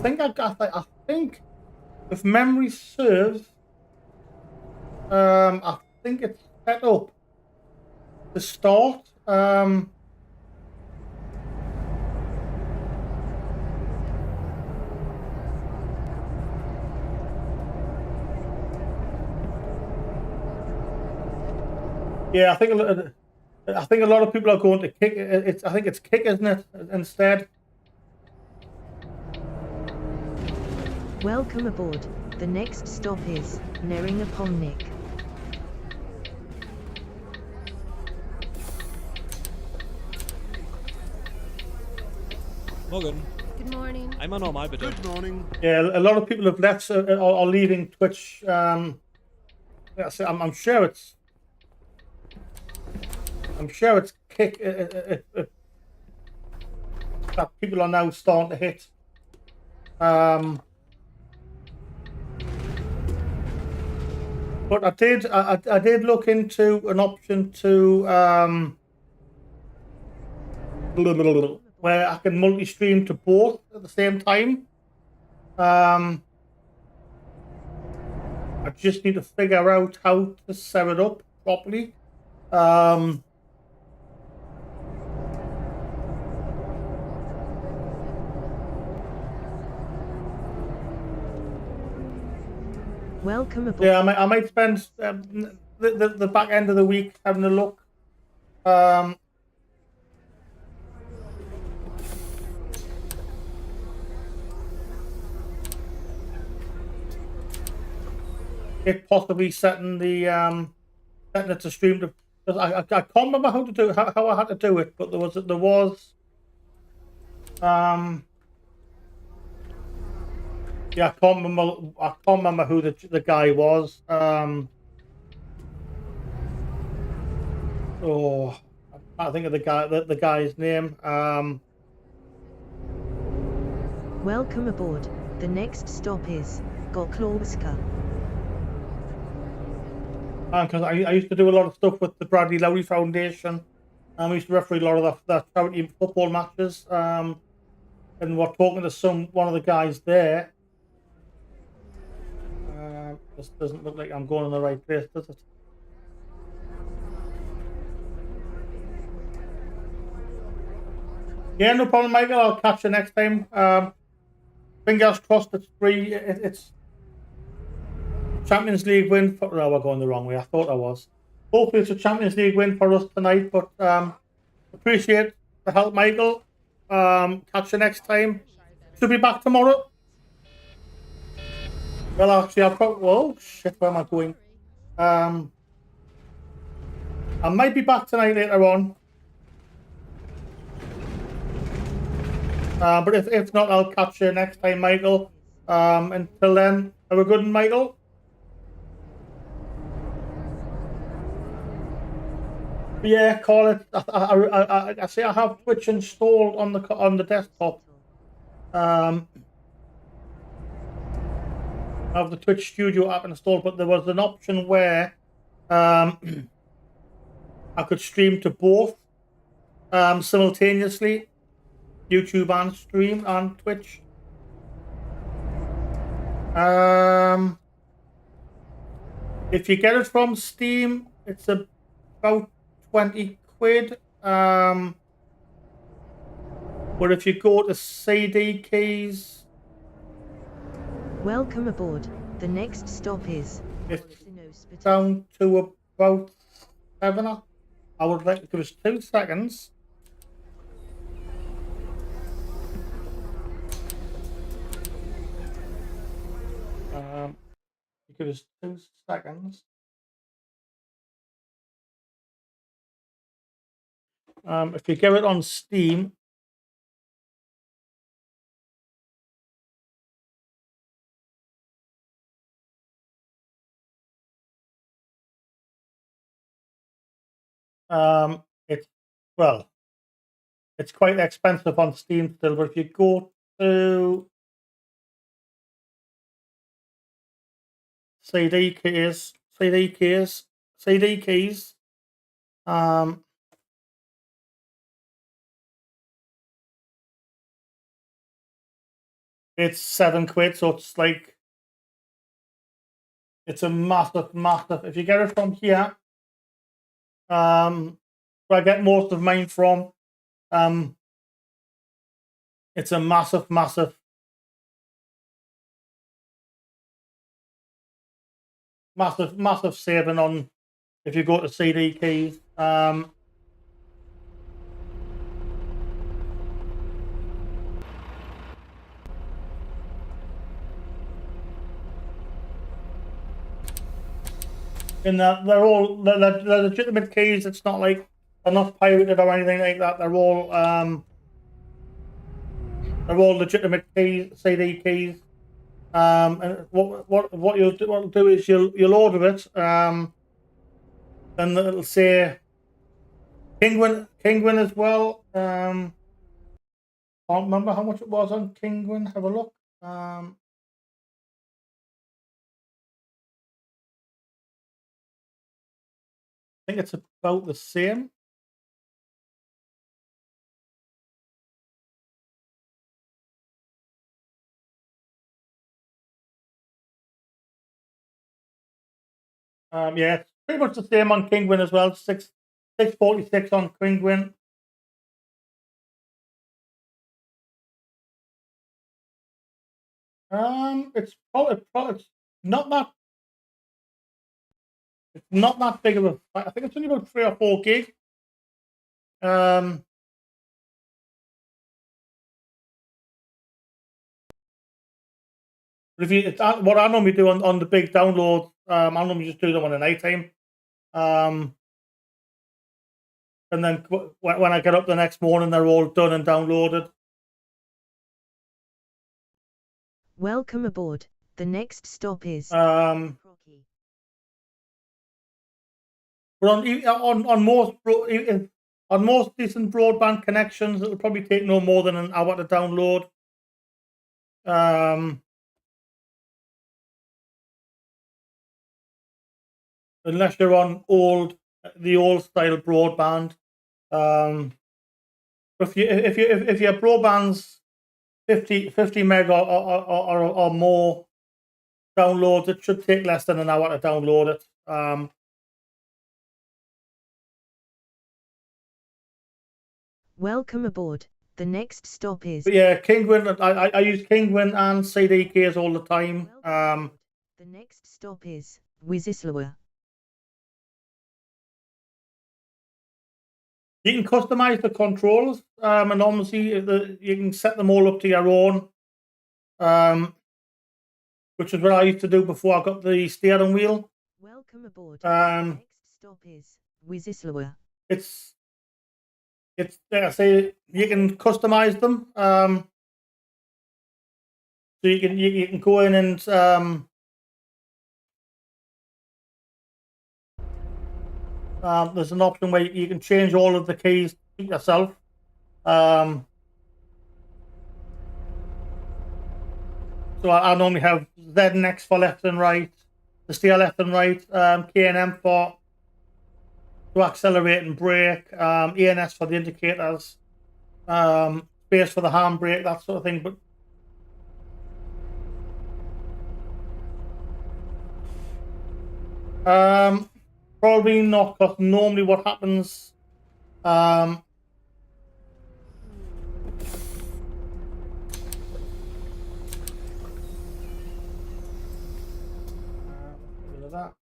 I think if memory serves, I think it's set up to start. Yeah, I think a lot of people are going to kick. I think it's kick, isn't it? Instead. Welcome aboard. The next stop is Neringa-Pomnik. Morgen. Good morning. Einmal normal bitte. Good morning. Yeah, a lot of people have left are leaving Twitch. Yeah, so I'm sure it's kick that people are now starting to hit. But I did look into an option to where I can multi-stream to both at the same time. I just need to figure out how to set it up properly. Welcome aboard. Yeah, I might spend the back end of the week having a look. It possibly setting it to stream to. I can't remember how to do how I had to do it, but there was yeah, I can't remember who the guy was. Oh, I can't think of the guy's name. Welcome aboard. The next stop is Goklowska. Because I used to do a lot of stuff with the Bradley Lowry Foundation. I used to referee a lot of the charity football matches. And we're talking to one of the guys there. This doesn't look like I'm going in the right place, does it? Yeah, no problem, Michael. I'll catch you next time. Fingers crossed it's free. It's Champions League win for. No, we're going the wrong way. I thought I was. Hopefully, it's a Champions League win for us tonight. But appreciate the help, Michael. Catch you next time. Should be back tomorrow. Well, actually, I'll probably. Whoa, shit! Where am I going? I might be back tonight later on. But if not, I'll catch you next time, Michael. Until then, have a good one, Michael. Yeah, call it. I say I have Twitch installed on the desktop. I have the Twitch Studio app installed, but there was an option where I could stream to both simultaneously, YouTube and stream and Twitch. If you get it from Steam, it's about 20 quid. But if you go to CD keys, Welcome aboard. The next stop is it's down to about 7. I would like to give us 2 seconds. Give us 2 seconds. If you get it on Steam, it's quite expensive on Steam still. But if you go to CD keys, it's £7, so it's like it's a massive. If you get it from here, where I get most of mine from, it's a massive saving on if you go to CD keys. And they're legitimate keys. It's not like they're not pirated or anything like that. They're all legitimate keys, CD keys. And what you'll do is you'll order it, and it'll say Penguin as well. Can't remember how much it was on Penguin. Have a look. I think it's about the same. Yeah, it's pretty much the same on Penguin as well. 646 on Penguin. It's probably not that. It's not that big of a. I think it's only about 3 or 4 gig. But if you, what I normally do on the big downloads, I normally just do them on the night time. And then when I get up the next morning, they're all done and downloaded. Welcome aboard. The next stop is But on most decent broadband connections, it'll probably take no more than an hour to download. Unless you're on the old style broadband. If your broadband's 50 meg or more downloads, it should take less than an hour to download it. welcome aboard. The next stop is. But yeah, Penguin. I use Penguin and CD keys all the time. The next stop is Wizislower. You can customize the controls, and obviously you can set them all up to your own, which is what I used to do before I got the steering wheel. Welcome aboard. The next stop is Wizislower. It's like I say, you can customize them. So you can go in and there's an option where you can change all of the keys yourself. So I normally have Z and X for left and right, the steer left and right, K and M for to accelerate and brake, ENS for the indicators, space for the handbrake, that sort of thing. But probably not, because normally what happens, let's get rid of that.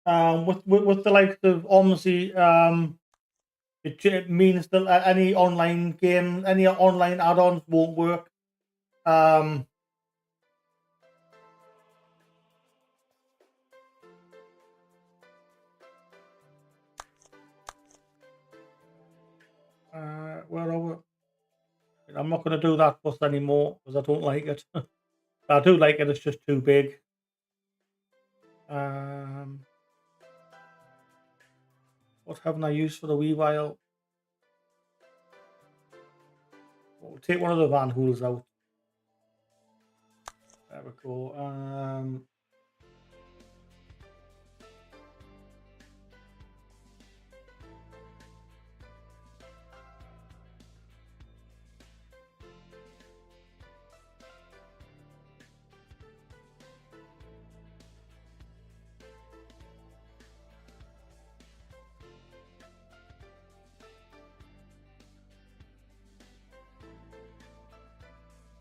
With the likes of OMSI, it means that any online game, any online add-ons won't work. Where are we? I'm not going to do that bus anymore because I don't like it. I do like it, it's just too big. What haven't I used for the wee while? We'll take one of the Van Hools out. There we go.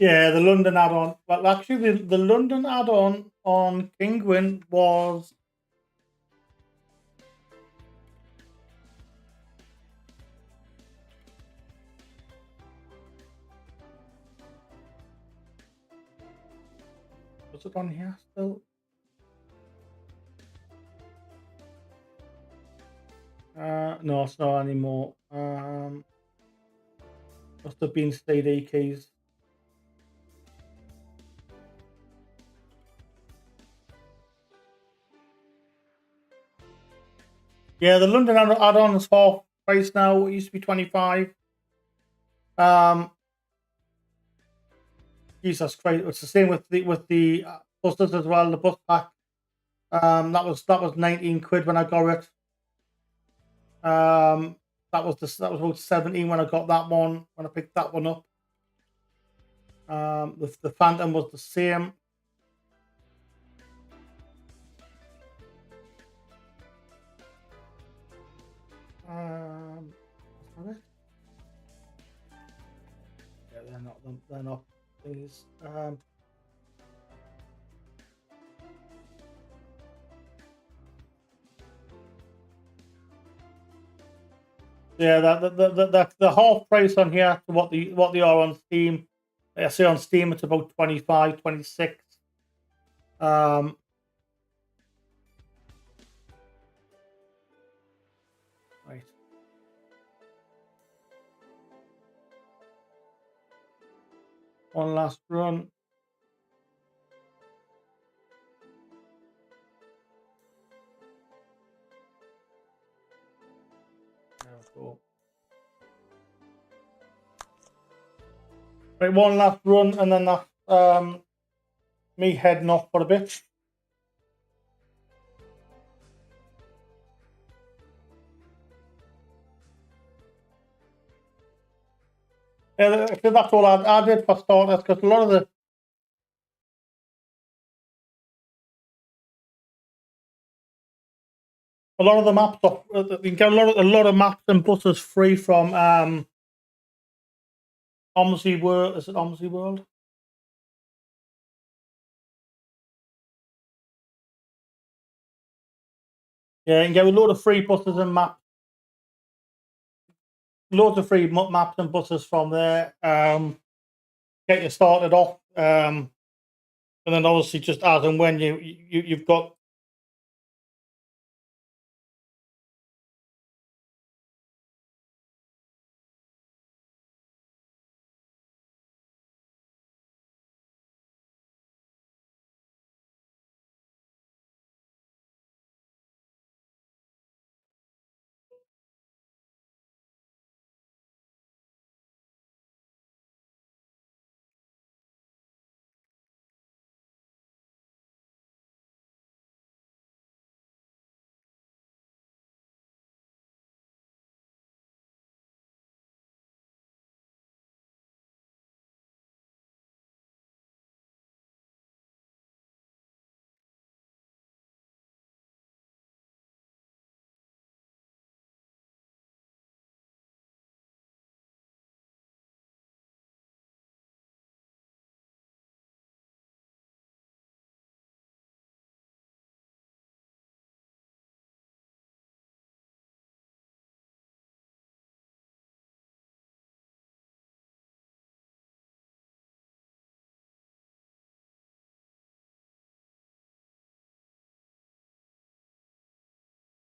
Yeah, the London add-on. Well, actually, the London add-on on Penguin was it on here still? No, it's not anymore. Must have been CD keys. Yeah, the London add-on is half price now. It used to be 25. Jesus Christ! It's the same with the buses as well. The bus pack. That was £19 when I got it. That was about 17 when I got that one. When I picked that one up. The Phantom was the same. Is that it? Yeah, they're not them. They're not these. Yeah, the half price on here to what they are on Steam. I say on Steam it's about 25, 26. Right. One last run. There we go. Right, one last run, and then that's me heading off for a bit. Yeah, that's all I did for starters, because a lot of the maps you can get a lot of maps and buses free from OMSI World. Is it OMSI World? Yeah, you can get a load of free buses and maps. Loads of free maps and buses from there. Get you started off. And then obviously just as and when you've got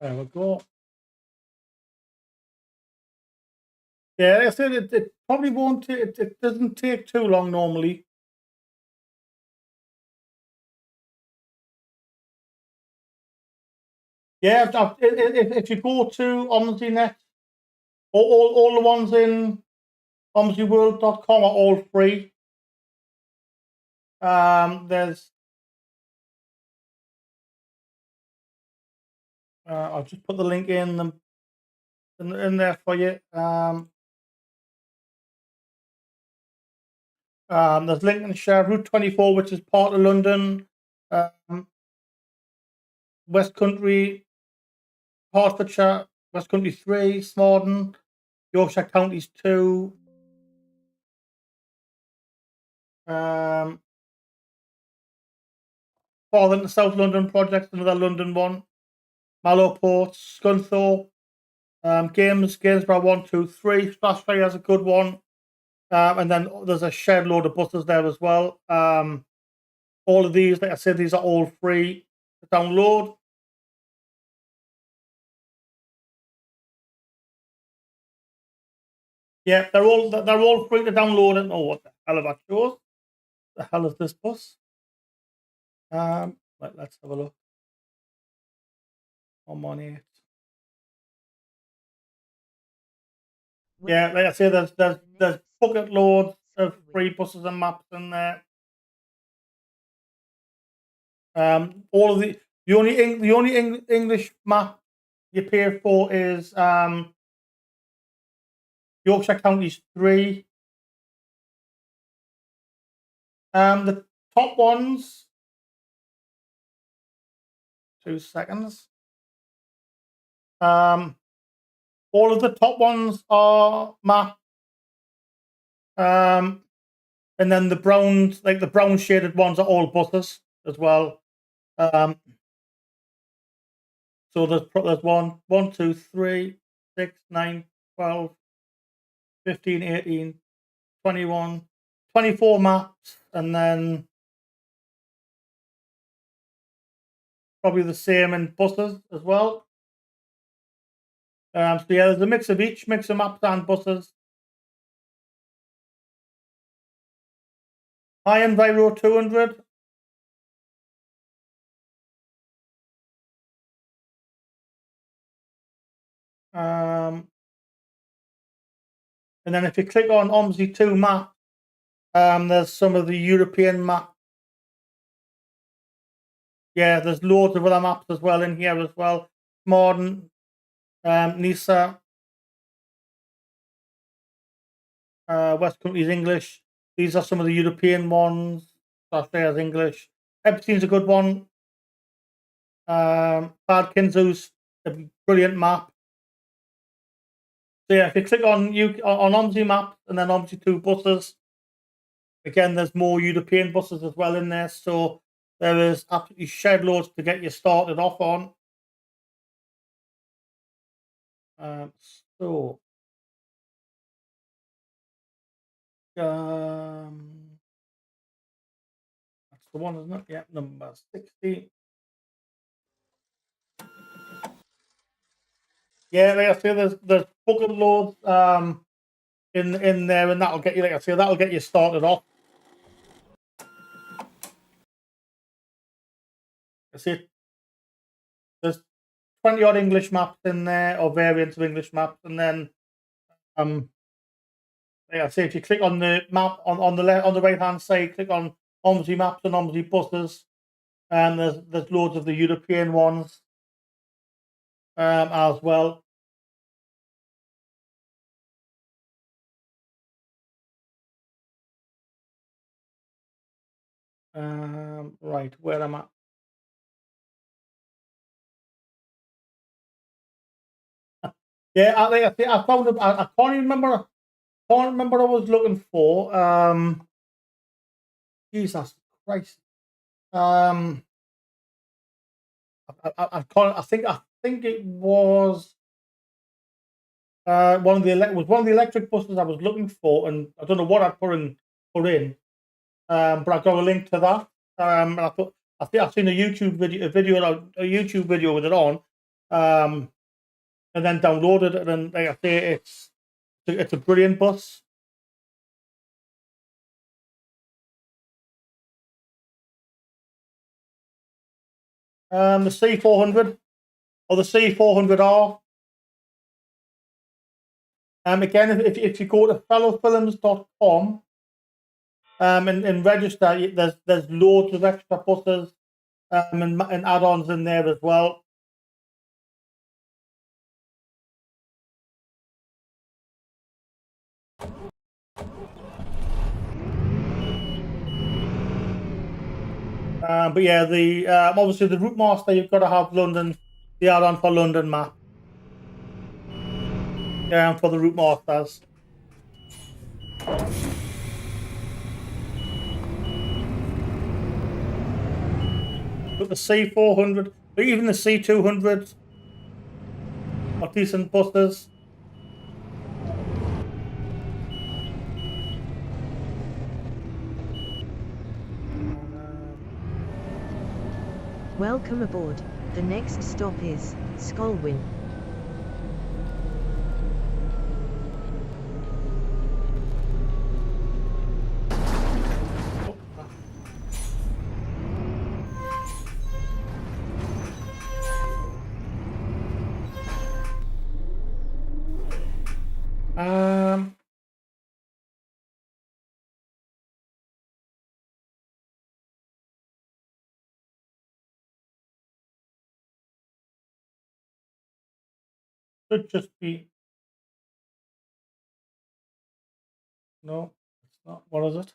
there we go. Yeah, I said it probably won't. It doesn't take too long normally. Yeah, if you go to OMSI.net, all the ones in OMSIWorld.com are all free. There's I'll just put the link in there for you. There's Lincolnshire, Route 24, which is part of London, West Country, Hertfordshire, West Country 3, Smorden, Yorkshire Counties 2, Farther into South London project, another London one. Mallowport, Scunthorpe, Gainsborough 1, 2, 3. Splash Tree has a good one. And then there's a shed load of buses there as well. All of these, like I said, these are all free to download. Yeah, they're all free to download. And oh, what the hell have I chose? The hell is this bus? Let's have a look. 118. Yeah, like I say, there's bucket loads of free buses and maps in there. All of the only English map you pay for is Yorkshire Counties 3. The top ones. 2 seconds. All of the top ones are mapped. And then the browns, like the brown shaded ones, are all buses as well. So there's 1, 2, 3, 6, 9, 12, 15, 18, 21, 24 maps, and then probably the same in buses as well. So yeah, there's a mix of each, mix of maps and buses. High-end Viro 200. And then if you click on OMSI 2 map, there's some of the European map. Yeah, there's loads of other maps as well in here as well. Modern, Nisa, West Countries English. These are some of the European ones. Australia's English. Epstein's a good one. Bad Kinzu's a brilliant map. So yeah, if you click on OMSI maps and then OMSI 2 buses, again, there's more European buses as well in there. So there is absolutely shed loads to get you started off on. That's the one, isn't it? Yeah, number 60. Yeah, like I say, there's bucket loads in there, and that'll get you, like I say, that'll get you started off. I see there's 20 odd English maps in there, or variants of English maps, and then like I say, if you click on the map on the right hand side, click on OMSI maps and OMSI buses, and there's loads of the European ones as well. Right, where am I? Yeah, I found it. I can't remember. Can't remember what I was looking for. Jesus Christ. I think it was one of the electric buses I was looking for, and I don't know what I put in. But I got a link to that. And I think I've seen a YouTube video with it on. And then downloaded it, and like I say, it's a brilliant bus. The C400 or the C400R. Again, if you go to fellowfilms.com and register, there's loads of extra buses and add-ons in there as well. But yeah, the obviously the Route Master, you've got to have London, the add-on for London map. For the Route Masters. but the C400, but even the C200 are decent busters. Welcome aboard. The next stop is Skolwyn. Should just be. No, it's not. What is it?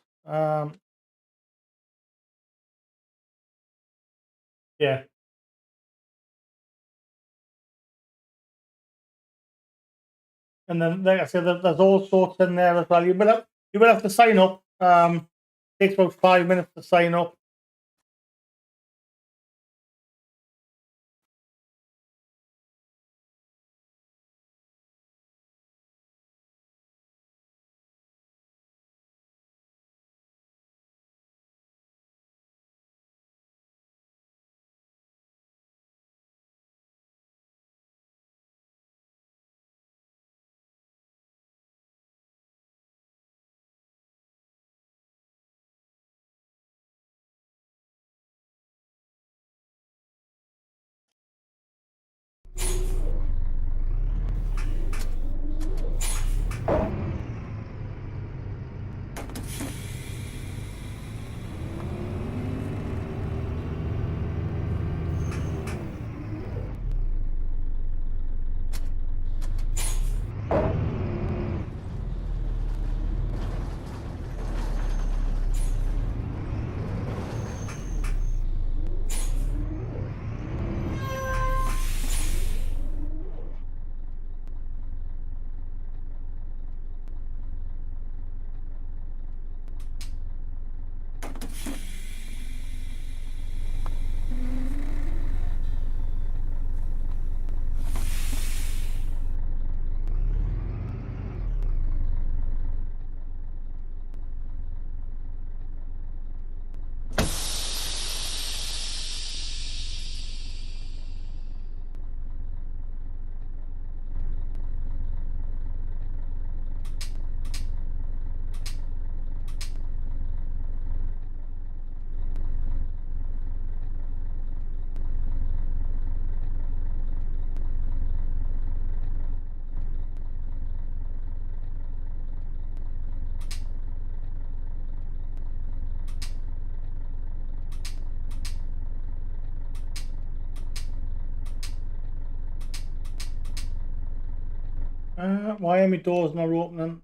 Yeah. And then, like I said, there's all sorts in there as well. You will have to sign up. Takes about 5 minutes to sign up. Why are my doors not opening?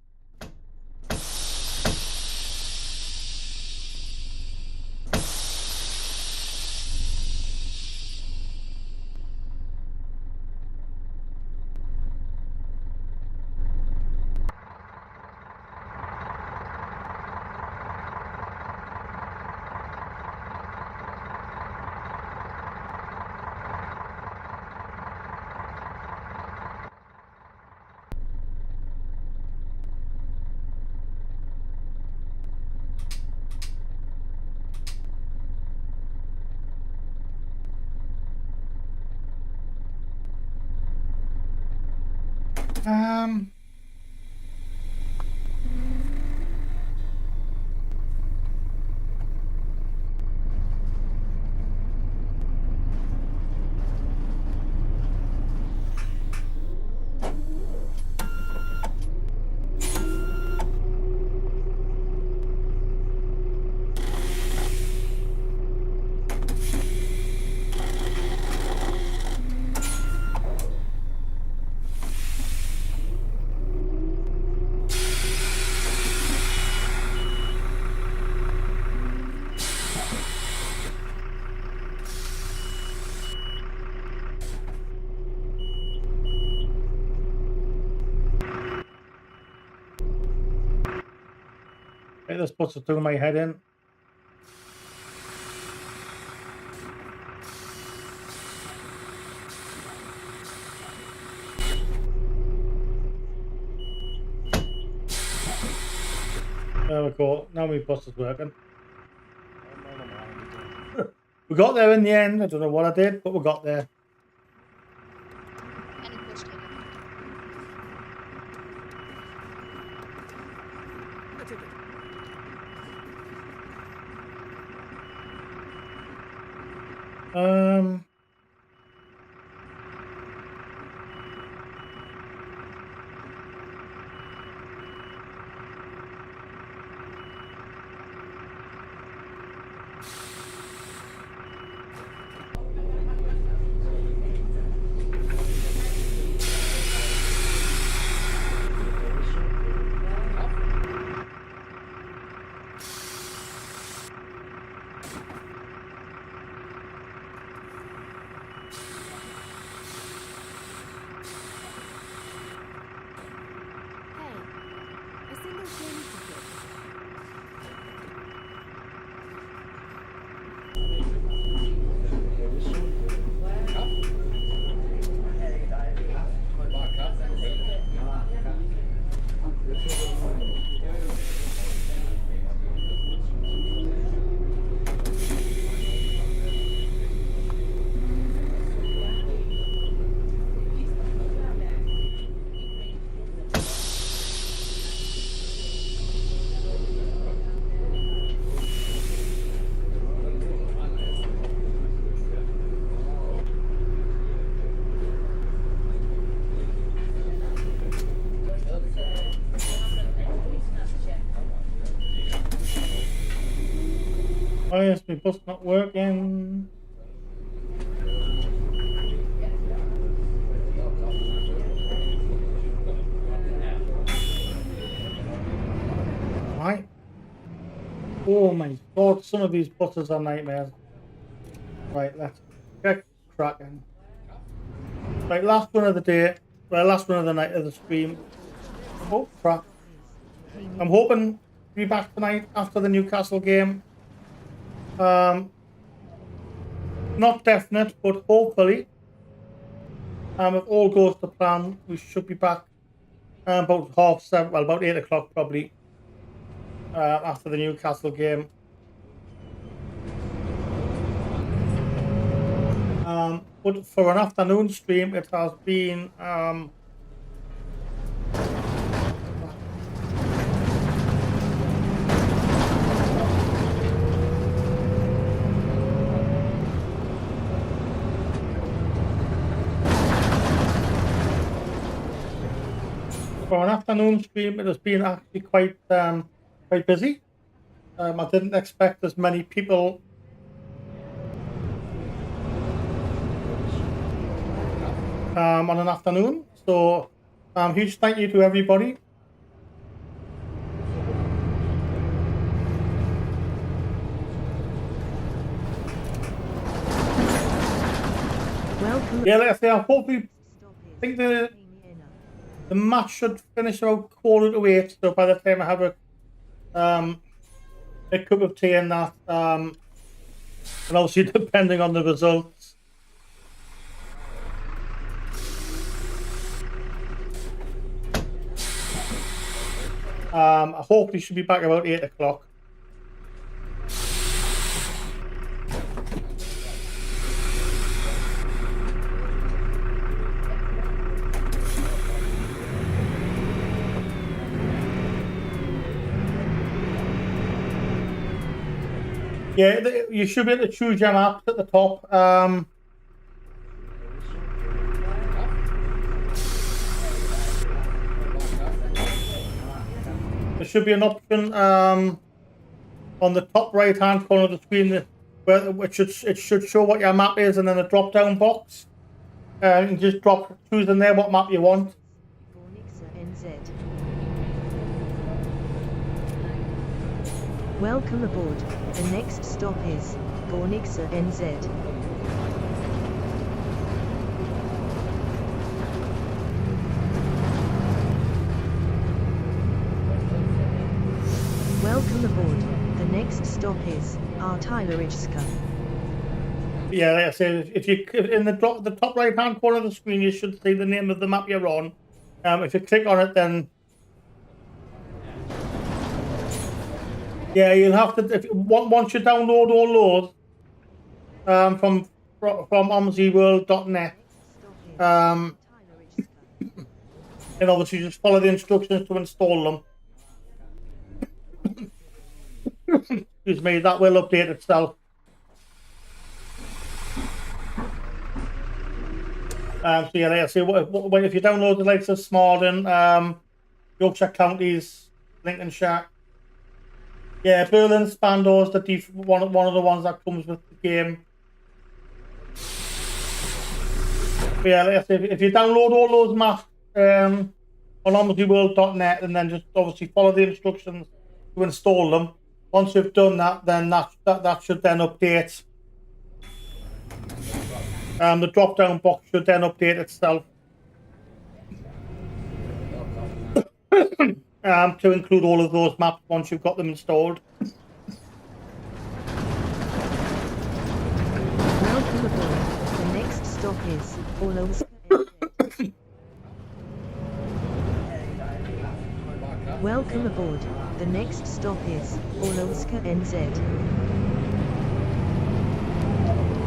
Okay, this puts it through my head in. There we go. Now my bus is working. We got there in the end. I don't know what I did, but we got there. Eine Kursstrecke. Um. Hey, a single train ticket. Why is my bus not working? Right. Oh my god, some of these buses are nightmares. Right, let's get cracking. Right, last one of the day. Well, last one of the night of the stream. Oh crap. I'm hoping to be back tonight after the Newcastle game. Not definite, but hopefully, if all goes to plan, we should be back about 7:30, well, about 8 o'clock probably, after the Newcastle game. But for an afternoon stream, it has been it has been actually quite busy. I didn't expect as many people on an afternoon. So huge thank you to everybody. Welcome. Yeah, like I say, I think the match should finish about 7:45, so by the time I have a cup of tea and that, and obviously depending on the results. I hope we should be back about 8 o'clock. Yeah, you should be able to choose your maps at the top. There should be an option on the top right-hand corner of the screen where it should show what your map is, and then a drop-down box. You just choose in there what map you want. Welcome aboard. The next stop is Gornixa NZ. Welcome aboard. The next stop is Artilleryska. Yeah, like I said, if you in the top right hand corner of the screen, you should see the name of the map you're on. If you click on it, then Yeah, you'll have to once you download all those from omsiworld.net, and obviously just follow the instructions to install them. Excuse me, that will update itself. So yeah, like I say, if you download the likes of Smardon, Yorkshire counties, Lincolnshire, yeah, Berlin Spandau's the one of the ones that comes with the game. But yeah, like I say, if you download all those maps on omsiworld.net and then just obviously follow the instructions to install them. Once you've done that, then that should then update. The drop-down box should then update itself to include all of those maps once you've got them installed. Welcome aboard. The next stop is Orlovska. Welcome aboard. The next stop is Orlovska NZ.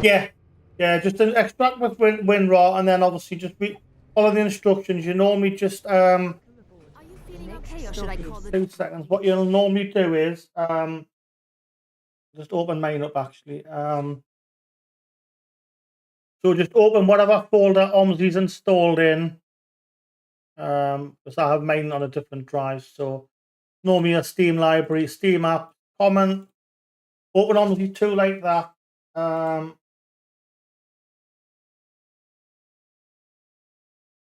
Yeah, just extract with WinRAR and then obviously just follow the instructions. You normally just Are you feeling okay, or should I call the... 2 seconds. What you'll normally do is just open mine up actually. So just open whatever folder OMSI's installed in. Because I have mine on a different drive. So normally a Steam library, Steam app, common, open OMSI 2 like that.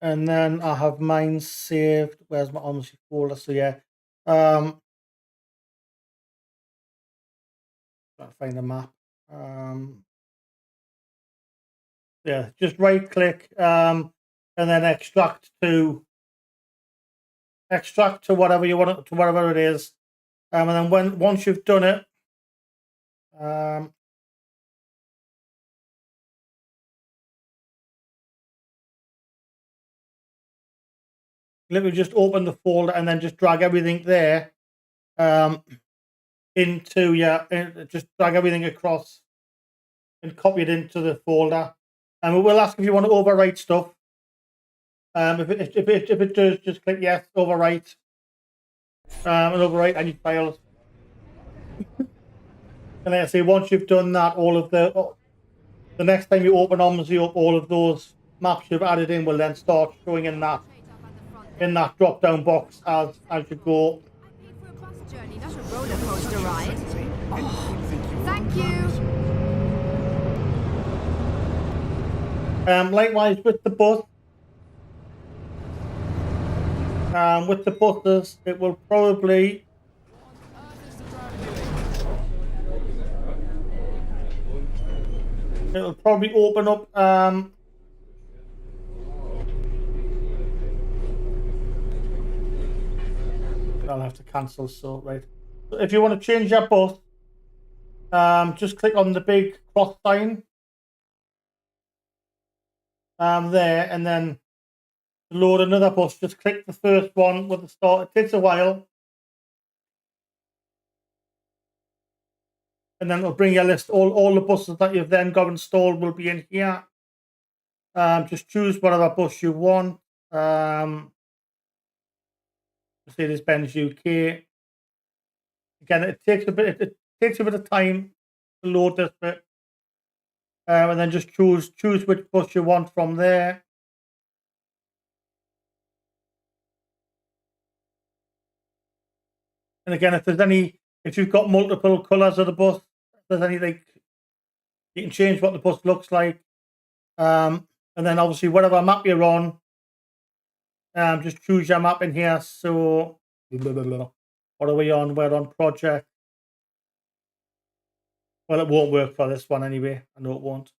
And then I have mine saved. Where's my OMSI folder? So yeah. Trying to find a map. Yeah, just right click and then extract to whatever you want it, to whatever it is. And then once you've done it, let me just open the folder and then just drag everything there into just drag everything across and copy it into the folder. And we will ask if you want to overwrite stuff. If it does, just click yes, overwrite, and overwrite any files. And like I say, once you've done that, all of the next time you open OMSI up, all of those maps you've added in will then start showing in that drop down box as you go. I paid for a bus journey, not a roller coaster ride. Oh, thank you. Likewise with the bus. With the buses, it will probably open up I'll have to cancel, so right. So if you want to change your bus, just click on the big cross sign there, and then to load another bus, just click the first one with the start. It takes a while, and then it'll bring you a list. All the buses that you've then got installed will be in here. Just choose whatever bus you want. Mercedes-Benz UK. Again, it takes a bit of time to load this bit, and then just choose which bus you want from there. And again, if you've got multiple colours of the bus, if there's anything, you can change what the bus looks like. And then obviously whatever map you're on, just choose your map in here. So what are we on? We're on project. Well, it won't work for this one anyway. I know it won't.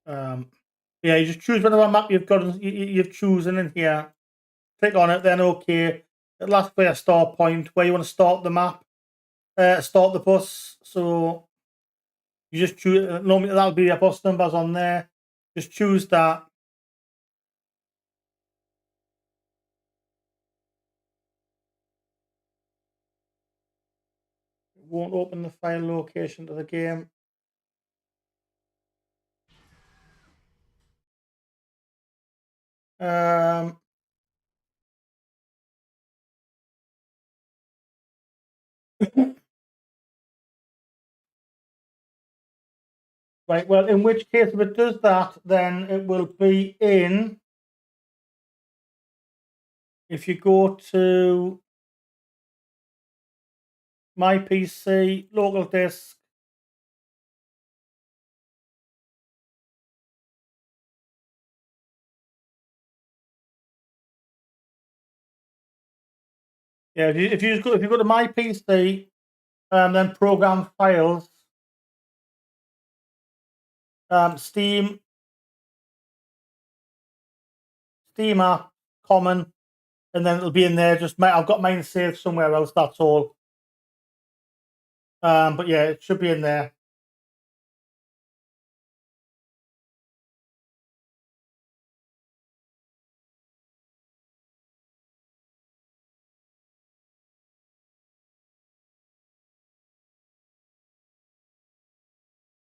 Yeah, you just choose whatever map you've got. You've chosen in here. Click on it, then OK. It'll ask for your start point, where you want to start the map, start the bus. So you just choose. Normally that'll be your bus numbers on there. Just choose that. won't open the file location to the game. Right, well, in which case, if it does that, then it will be in. If you go to my PC, local disk, yeah, if you go to my PC, then program files, Steam app, common, and then it'll be in there. I've got mine saved somewhere else. That's all. But yeah, it should be in there.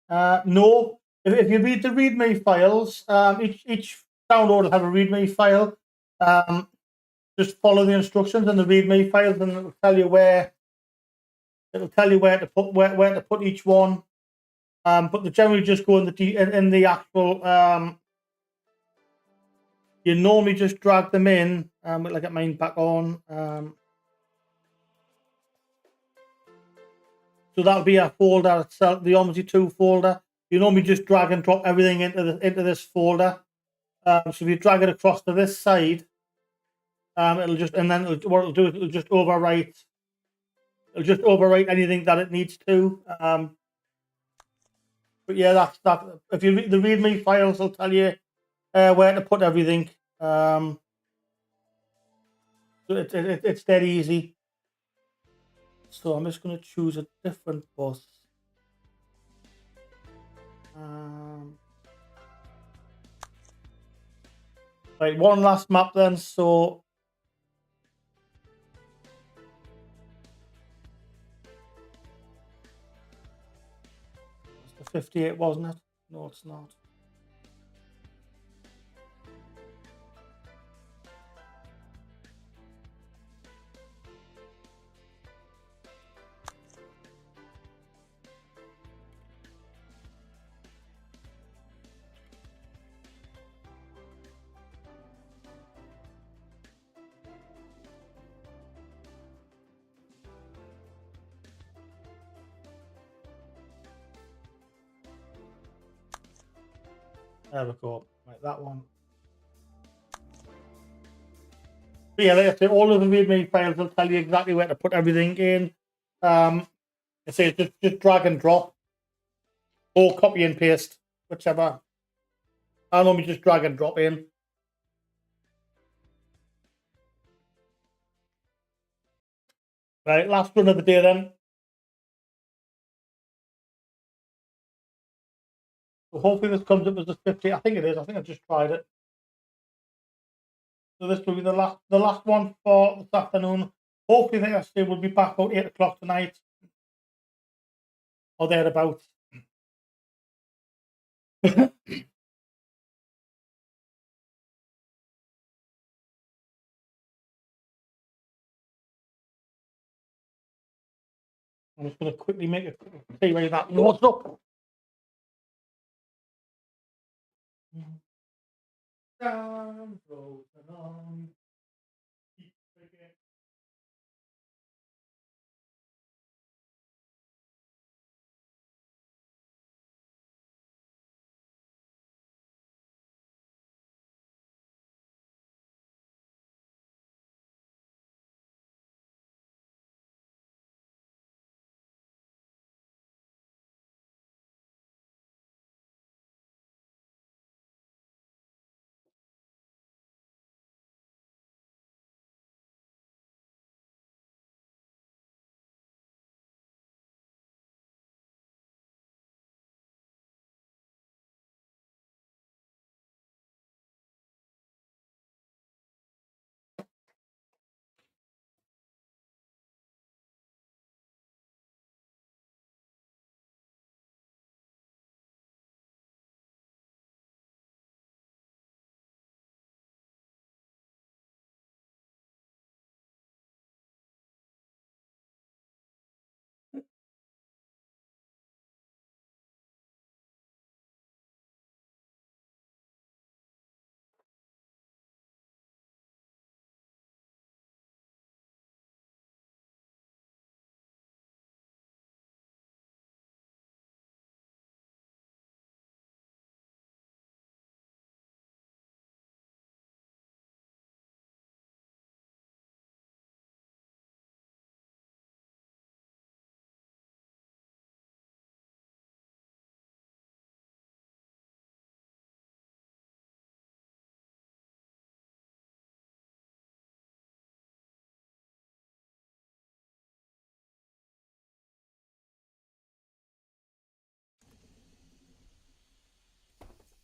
No, if you read the README files, each download will have a README file. Just follow the instructions in the README files, and it'll tell you where. It'll tell you where to put each one. But they generally just go in the actual. You normally just drag them in. I'll get mine back on. So that'll be a folder itself, the OMSI 2 folder. You normally just drag and drop everything into this folder. So if you drag it across to this side, it'll just what it'll do is it'll just overwrite. It'll just overwrite anything that it needs to. But yeah, that's that. If you read the README files, will tell you where to put everything. So it's dead easy. So I'm just going to choose a different bus. Right, one last map then. So it's the 58, wasn't it? No, it's not. There we go. Right, that one. But yeah, like I say, all of the README files will tell you exactly where to put everything in. I say just drag and drop, or copy and paste, whichever. I normally just drag and drop in. Right, last run of the day then. So hopefully this comes up as a 50. I think it is. I think I just tried it. So this will be the last one for this afternoon. Hopefully, the next day will be back about 8 o'clock tonight, or thereabouts. I'm just going to quickly make a see where that loads up. Down, road, and on. Keep picking.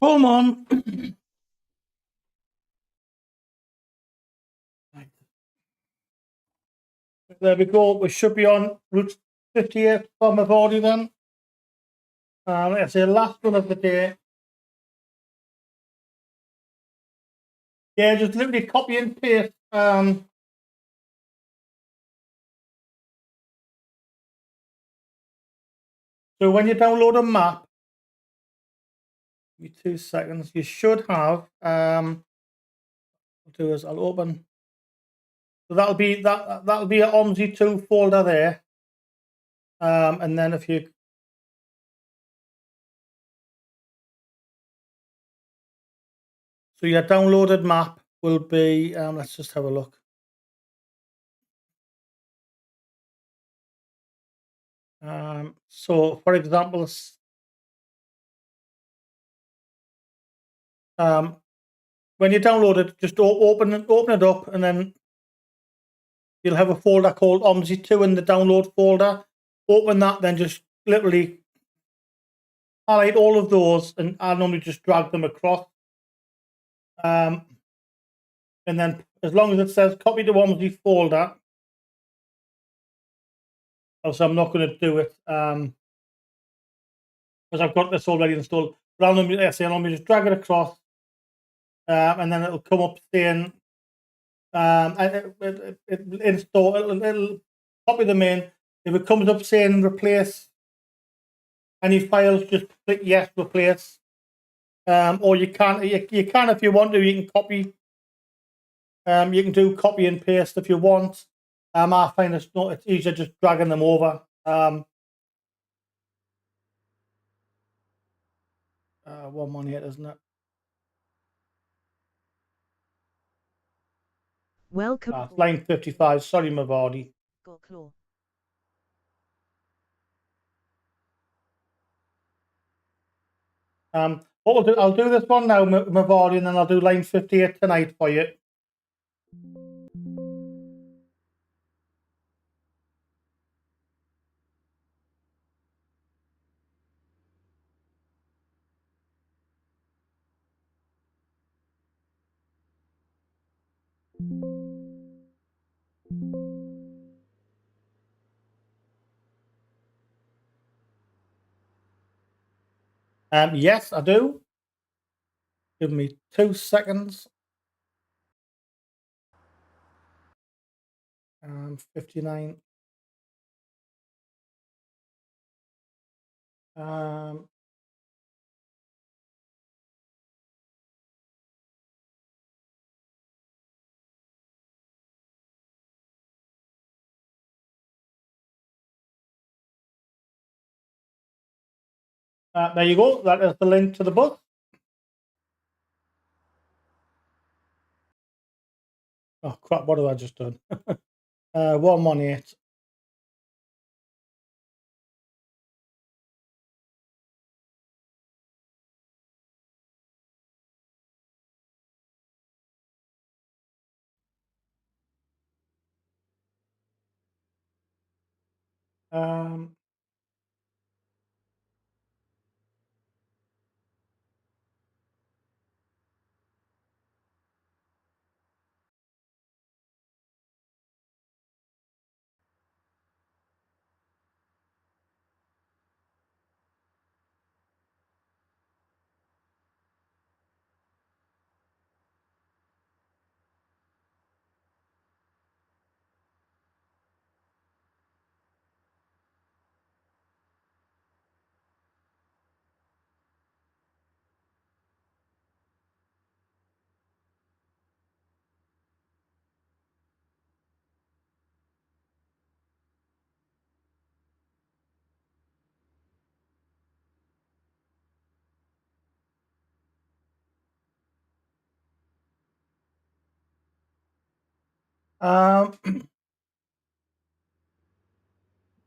Come on. There we go. We should be on route 58 for my body then. Let's say last one of the day. Yeah, just literally copy and paste. So when you download a map, give me 2 seconds, you should have, I'll do is I'll open. So that'll be a OMSI 2 folder there. And then if you so your downloaded map will be let's just have a look. So for example, when you download it, just open it up, and then you'll have a folder called OMSI 2 in the download folder. Open that, then just literally highlight all of those, and I normally just drag them across. And then as long as it says copy to OMSI folder, also I'm not going to do it because I've got this already installed. But I'll normally just drag it across, and then it'll come up saying it'll copy them in. If it comes up saying replace any files, just click yes, replace. Or you can if you want to, you can copy. You can do copy and paste if you want. I find it's easier just dragging them over. 118, isn't it? Welcome. It's line 55. Sorry, Mavadi. Claw. What we'll do, I'll do this one now, Mavadi, and then I'll do line 58 tonight for you. Yes, I do. Give me 2 seconds. 59. There you go. That is the link to the book. Oh crap! What have I just done? 118. Um,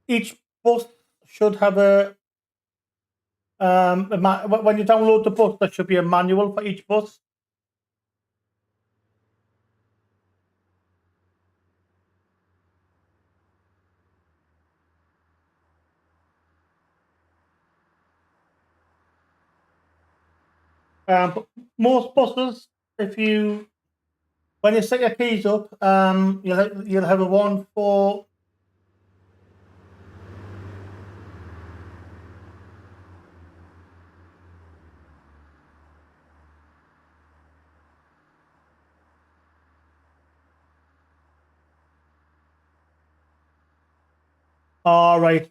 each bus should have when you download the bus, there should be a manual for each bus. But most buses, when you set your keys up, you'll have a one for. Oh, right.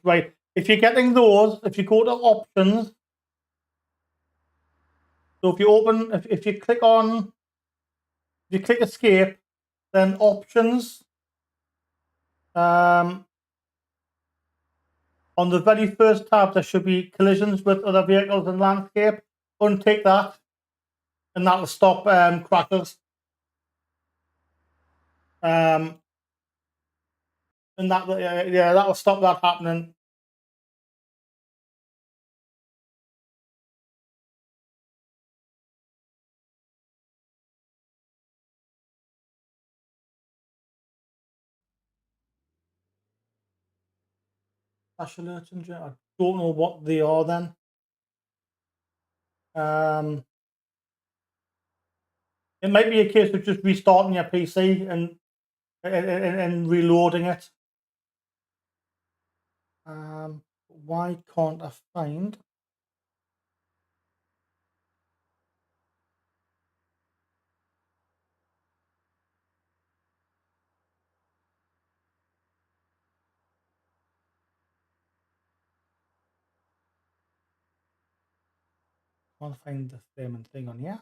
If you're getting those, if you go to options, so if you open, if you click escape, then options, on the very first tab, there should be collisions with other vehicles and landscape. Untick that, and that'll stop crashes. And that'll stop that happening. Crash alerts in general. I don't know what they are then. It might be a case of just restarting your PC and reloading it. Why can't I find? Can't find the flaming thing on here.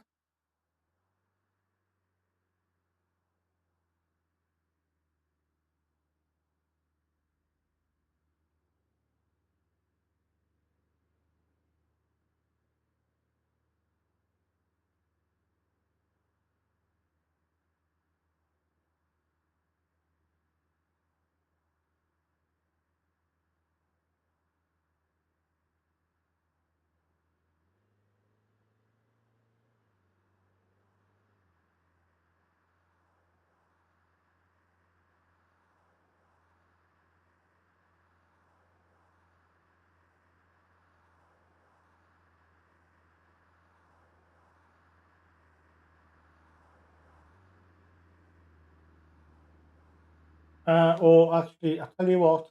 Or actually, I tell you what.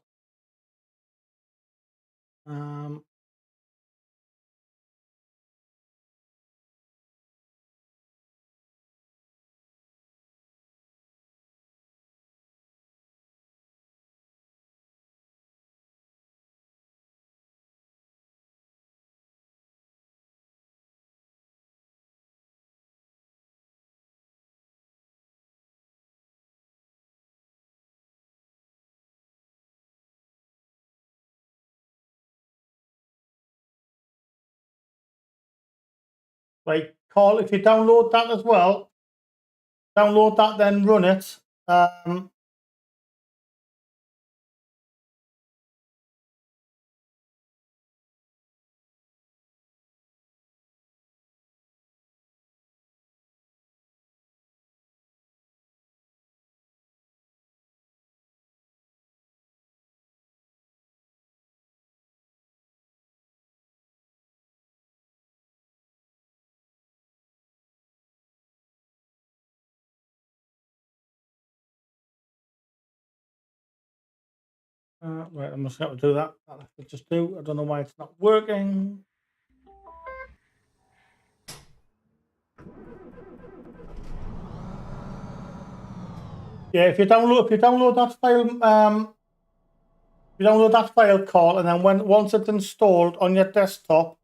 Right, Carl, if you download that as well, download that, then run it. Right, I'm just going to do that. I'll have to just do. I don't know why it's not working. Yeah, if you download that file, you download that file, Carl, and then once it's installed on your desktop,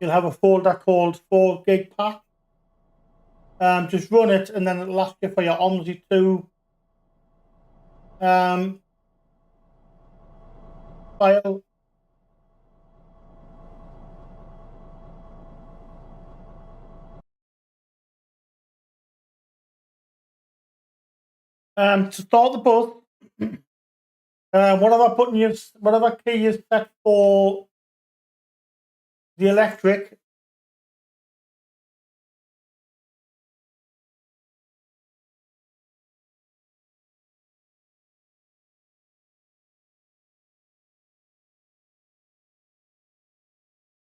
you'll have a folder called 4 gig pack. Just run it, and then it'll ask you for your OMSI 2 file. To start the bus, whatever key is set for the electric,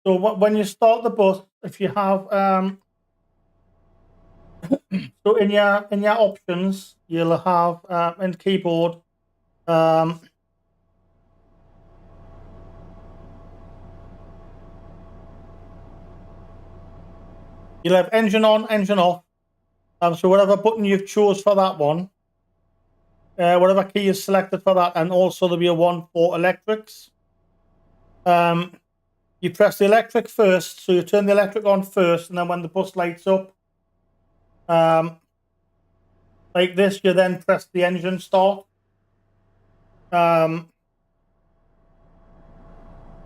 So when you start the bus, if you have so in your options, you'll have in keyboard you'll have engine on, engine off. So whatever button you've chose for that one, whatever key is selected for that, and also there'll be a one for electrics. You press the electric first, so you turn the electric on first, and then when the bus lights up, like this, you then press the engine start. And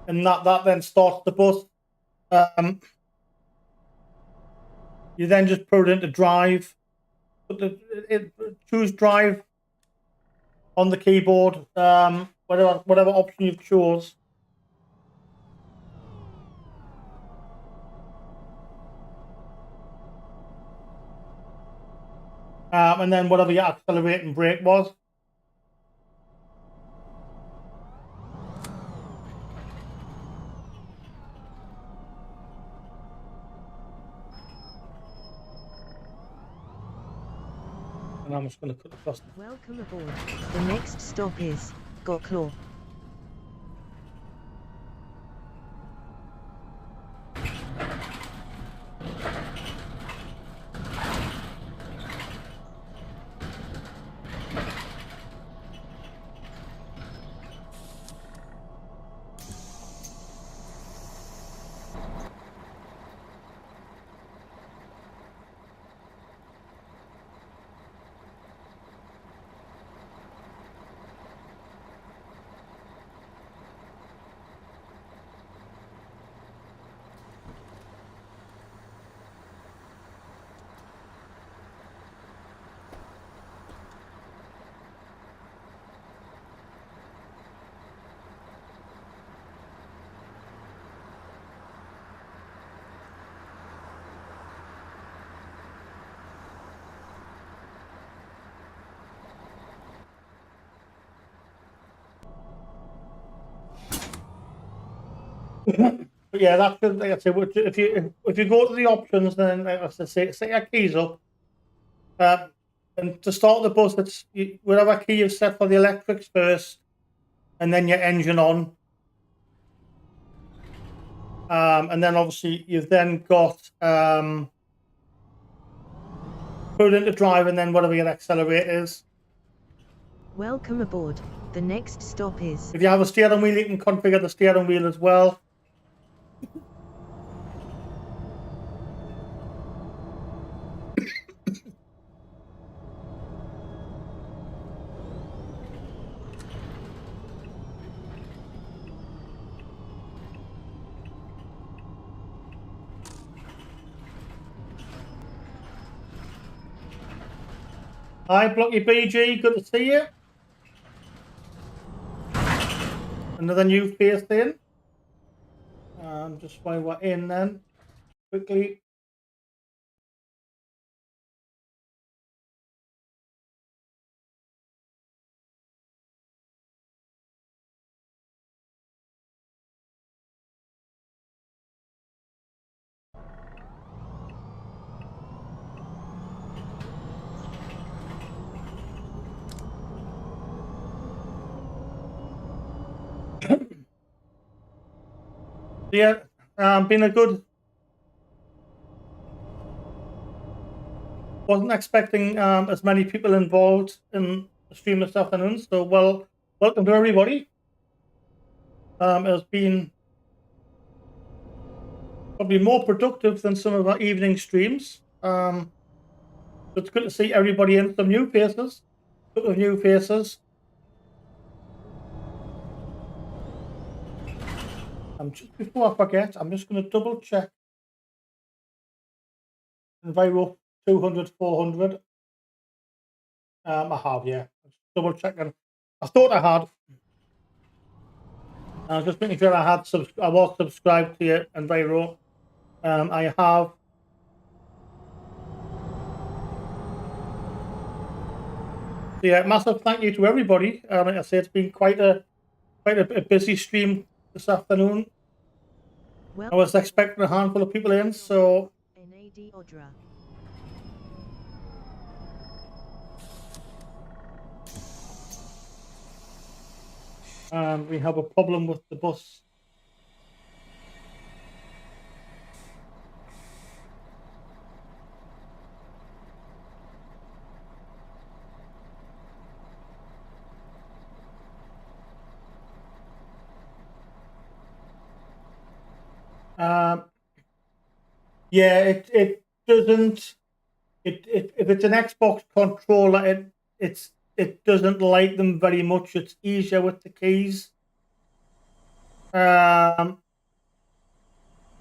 that then starts the bus. You then just put it into drive. Choose drive on the keyboard, whatever option you've chose. And then whatever your accelerate and brake was. And I'm just going to cut across. Welcome aboard. The next stop is Yorkshire. But yeah, that's good. Like I say, if you go to the options, then like I say, set your keys up. And to start the bus, it's whatever key you've set for the electrics first, and then your engine on. And then obviously you've then got put into drive, and then whatever your accelerate is. Welcome aboard. The next stop is. If you have a steering wheel, you can configure the steering wheel as well. Hi, Blocky BG, good to see you. Another new face in. Just while we're in then, quickly. Yeah, been a good. Wasn't expecting as many people involved in the stream this afternoon. So, welcome to everybody. It has been probably more productive than some of our evening streams. It's good to see everybody in. Some new faces, a couple of new faces. Just before I forget, I'm just going to double check. Enviro 200, 400. I have, yeah. Just double checking. I thought I had. I was just making sure I was subscribed to it, Enviro. I have. So yeah, massive thank you to everybody. Like I say, it's been quite a busy stream this afternoon. I was expecting a handful of people in, so NAD Odra. we have a problem with the bus. Yeah, it doesn't. If it's an Xbox controller, it doesn't like them very much. It's easier with the keys.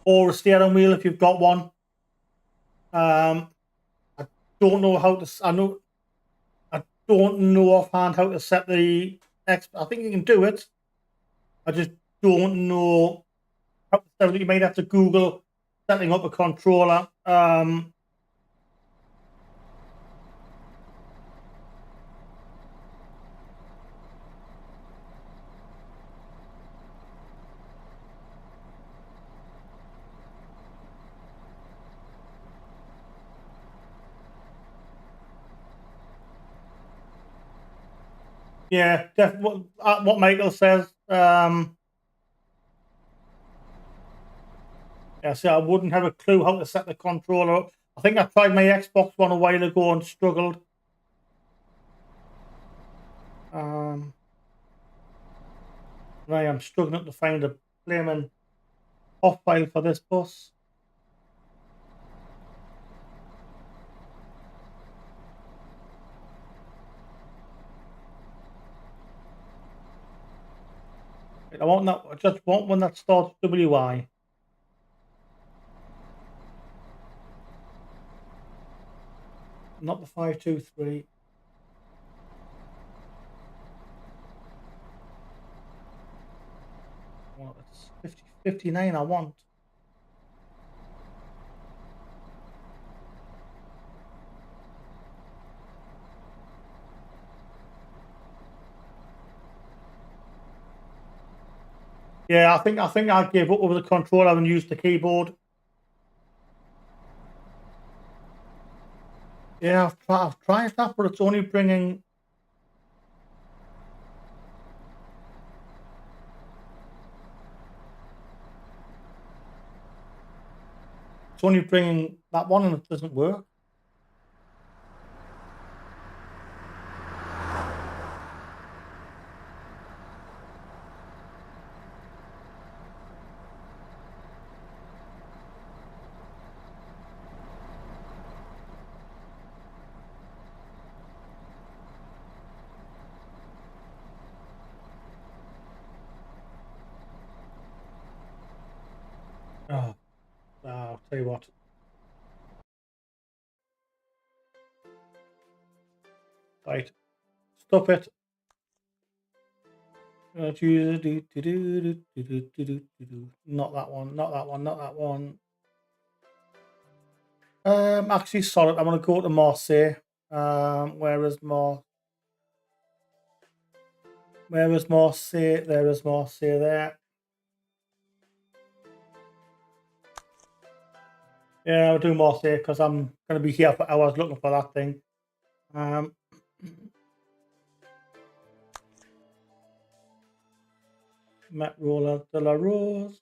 Or a steering wheel if you've got one. I don't know how to. I don't know offhand how to set the X. I think you can do it. I just don't know how to set it. You might have to Google setting up a controller. Yeah, definitely. What Michael says. Yeah, so I wouldn't have a clue how to set the controller up. I think I tried my Xbox one a while ago and struggled. I am struggling to find a flaming off file for this bus. I want that. I just want one that starts WY. Not the 523. Well, it's 59 I want. Yeah, I think I gave up with the controller and used the keyboard. Yeah, I've tried that, but it's only bringing. It's only bringing that one, and it doesn't work. Oh, I'll tell you what. Right, stop it. Not that one. Not that one. Not that one. Actually, sorry. I'm gonna go to Marseille. Where is Marseille? Where is Marseille? There is Marseille there. Yeah, I'll do Marseille because I'm gonna be here for hours looking for that thing. Matt Roller de la Rose.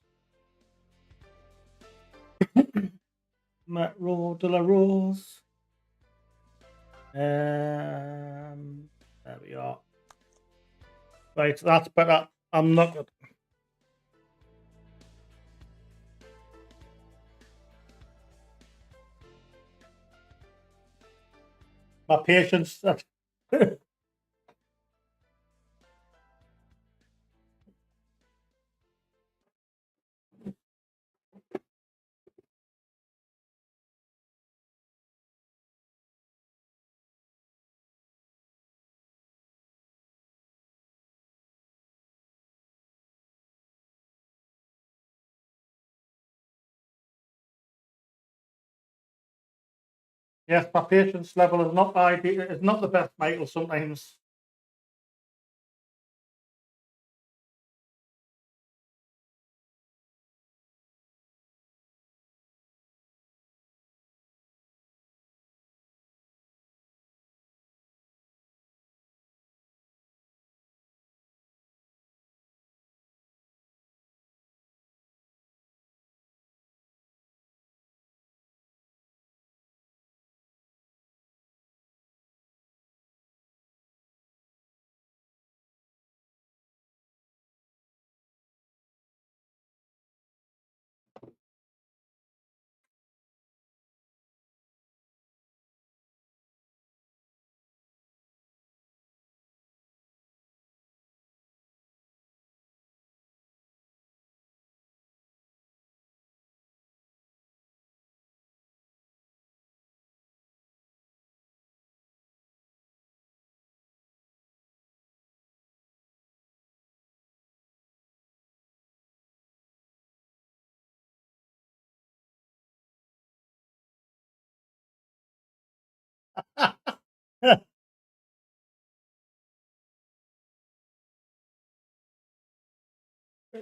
Matt Roller de la Rose. There we are. Right, that's better. I'm not good. My patience. Yes, my patience level is not ideal. It's not the best, Michael. Sometimes.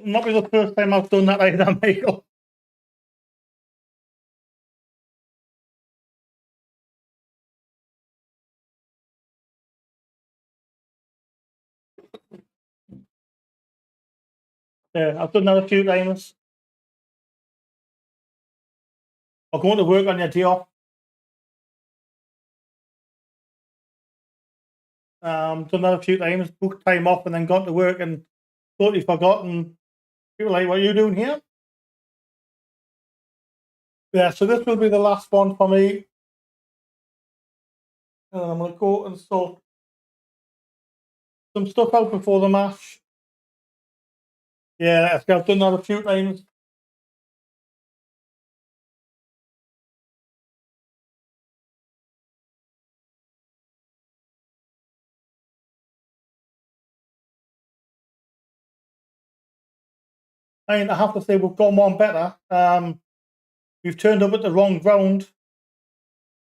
Not be the first time I've done that either, Michael. Yeah, I've done that a few times. Or going to work on your day off. Done that a few times, booked time off and then gone to work and totally forgotten. People like, what are you doing here? Yeah, so this will be the last one for me. And I'm going to go and sort some stuff out before the match. Yeah, I've done that a few times. I mean, I have to say we've gone one better. We've turned up at the wrong ground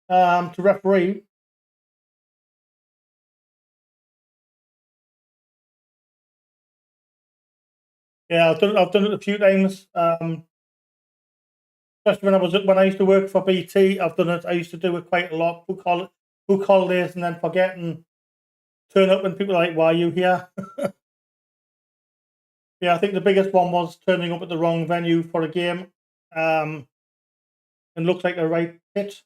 to referee. Yeah, I've done it a few times. Especially when I used to work for BT, I've done it. I used to do it quite a lot. Book holidays and then forget and turn up and people are like, "Why are you here?" Yeah, I think the biggest one was turning up at the wrong venue for a game. And looks like the right pitch.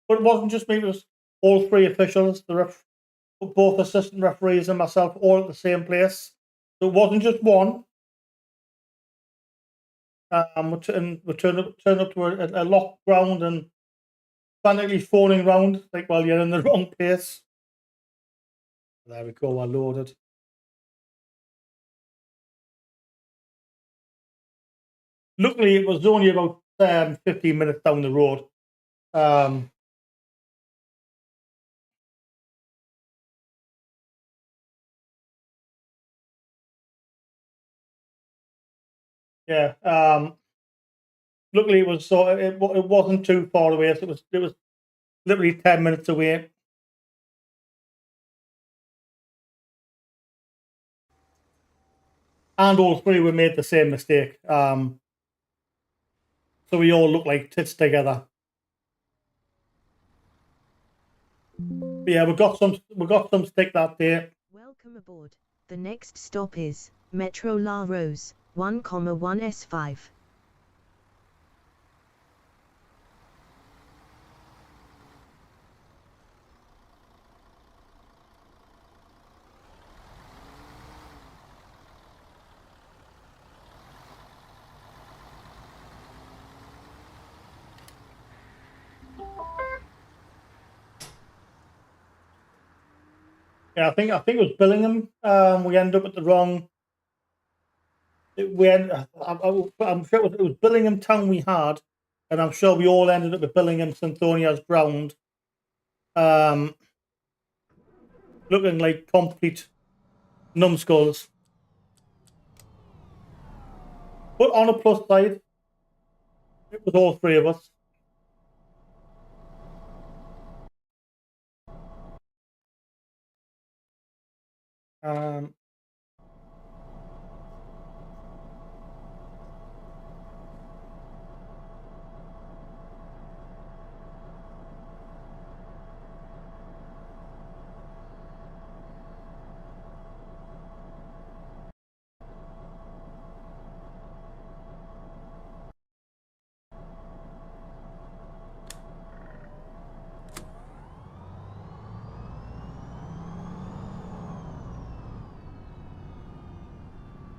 But it wasn't just me, it was all three officials, both assistant referees and myself, all at the same place. So it wasn't just one. We turned up to a locked ground and frantically phoning round, like, well, you're in the wrong place. There we go, I loaded. Luckily, it was only about 15 minutes down the road. Yeah. Luckily, it was it wasn't too far away. So it was literally 10 minutes away. And all three we made the same mistake. So we all look like tits together. But yeah, we got some stick that day. Welcome aboard. The next stop is Metro La Rose, 1,1S5. Yeah, I think it was Billingham. We ended up at the wrong. I'm sure it was Billingham town we had, and I'm sure we all ended up at Billingham St Antonia's ground. Looking like complete numbskulls. But on a plus side, it was all three of us.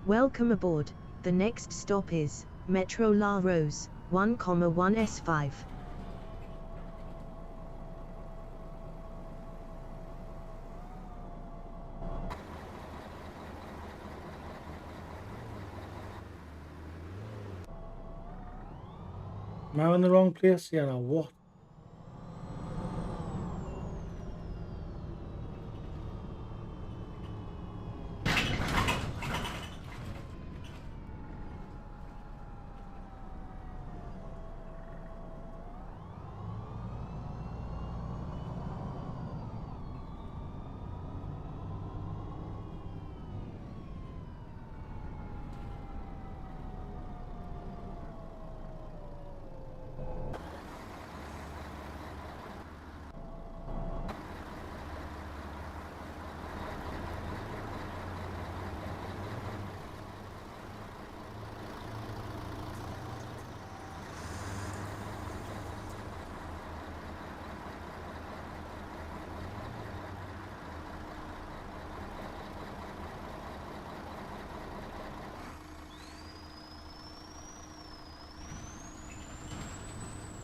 Welcome aboard. The next stop is Metro La Rose, 1,1S5. Am I in the wrong place? Yeah, or what?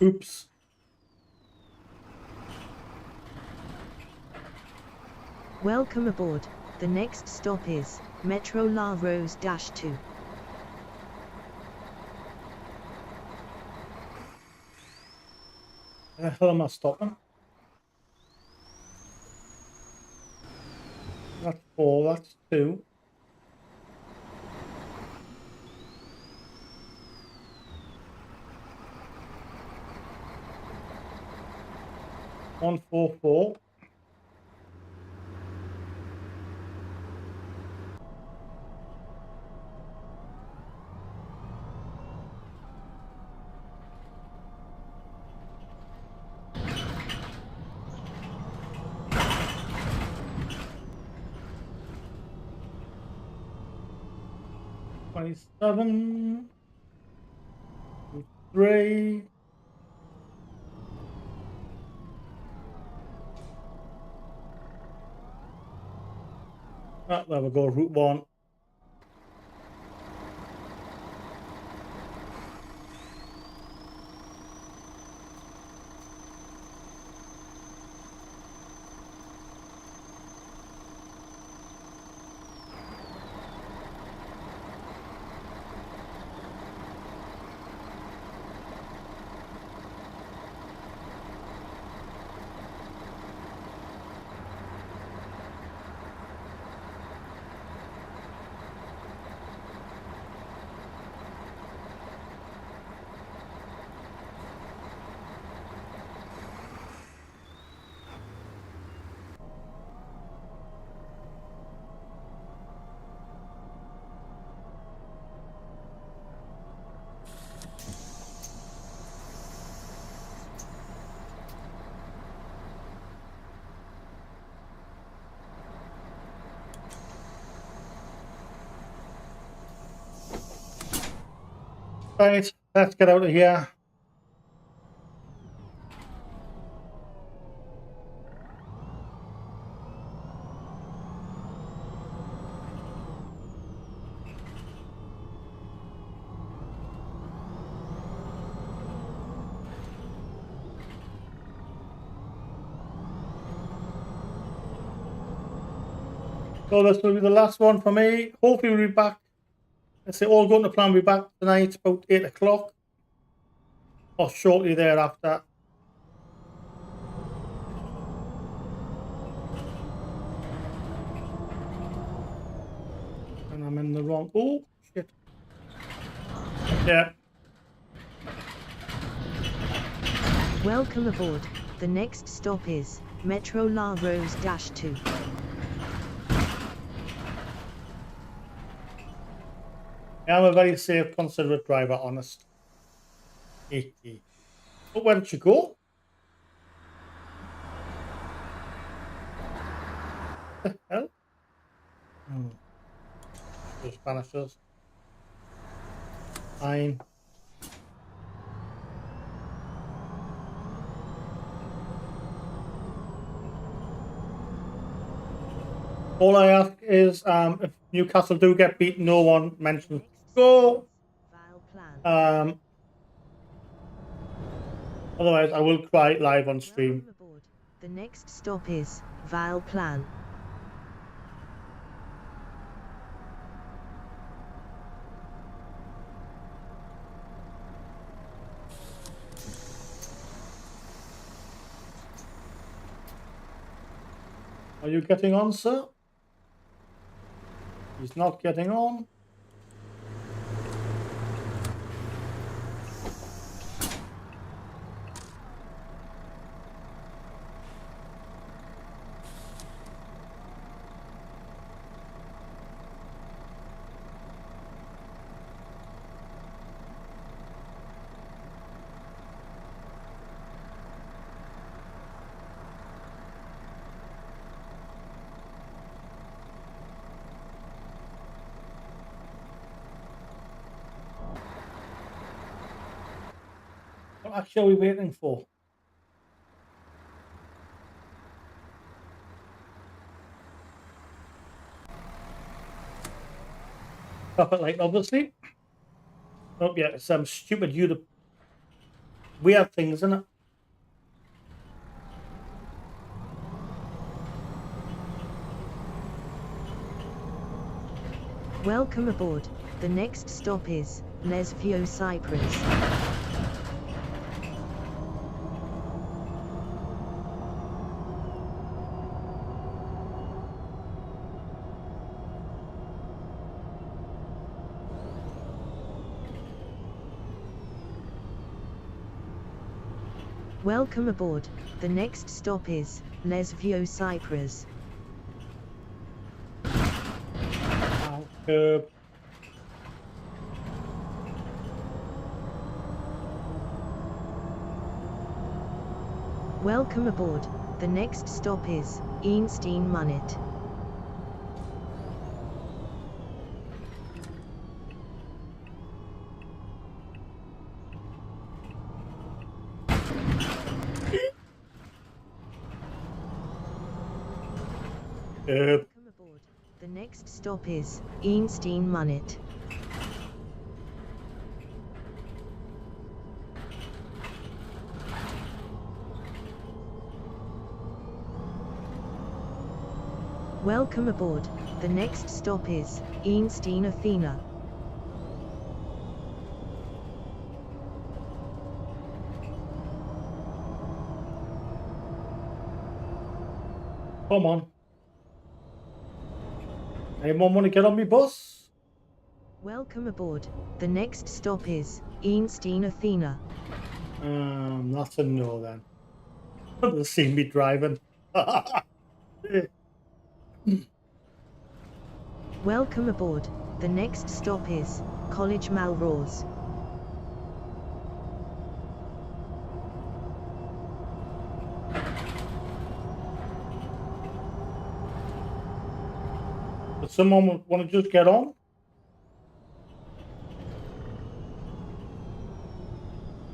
Oops. Welcome aboard. The next stop is Metro La Rose -2. Where the hell am I stopping? That's 4, that's 2. One, 4, 4. Seven, 3. Ah, there we go, route 1. Right, let's get out of here. So this will be the last one for me. Hopefully we'll be back. Let's say all going to plan, we'll be back tonight about 8 o'clock or shortly thereafter. And I'm in the wrong. Oh shit! Yeah. Welcome aboard. The next stop is Metro La Rose -2. I'm a very safe, considerate driver, honest. But where did you go? What the hell? Those banisters. Fine. All I ask is, if Newcastle do get beaten, no one mentions go. Otherwise, I will cry live on stream. Welcome aboard. The next stop is Val Plan. Are you getting on, sir? He's not getting on. What actually are we waiting for? Traffic light, obviously. Oh yeah, it's some stupid weird things, isn't it? Welcome aboard. The next stop is Lesvio, Cyprus. Welcome aboard. The next stop is Lesvio, Cyprus. Curb. Welcome aboard. The next stop is Einstein Munnet. Curb. Welcome aboard. The next stop is Einstein Munnet. Welcome aboard. The next stop is Einstein Athena. Come on. Anyone want to get on my bus? Welcome aboard. The next stop is Einstein Athena. That's a no then. They'll see me driving. Welcome aboard. The next stop is College Malrose. Does someone want to just get on?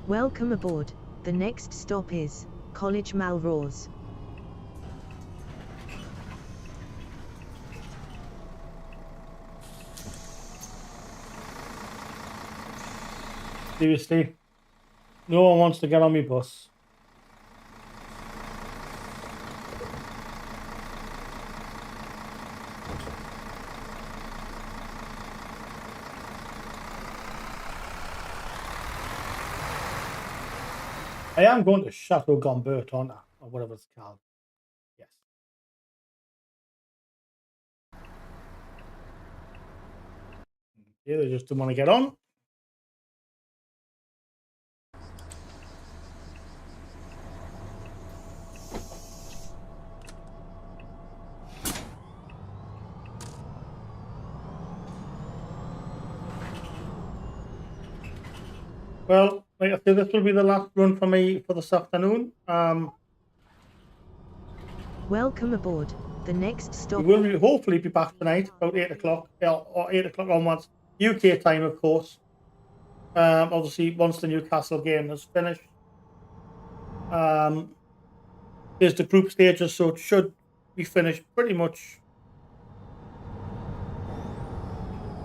Welcome aboard. The next stop is College Malrose. Seriously, no one wants to get on my bus. I am going to Chateau Gombert, aren't I? Or whatever it's called. Yes. Okay, they just don't want to get on. Well, like I say, this will be the last run for me for this afternoon. Welcome aboard. The next We stop will hopefully be back tonight about 8 o'clock, or 8 o'clock onwards, UK time, of course. Obviously, once the Newcastle game is finished. There's the group stages, so it should be finished pretty much.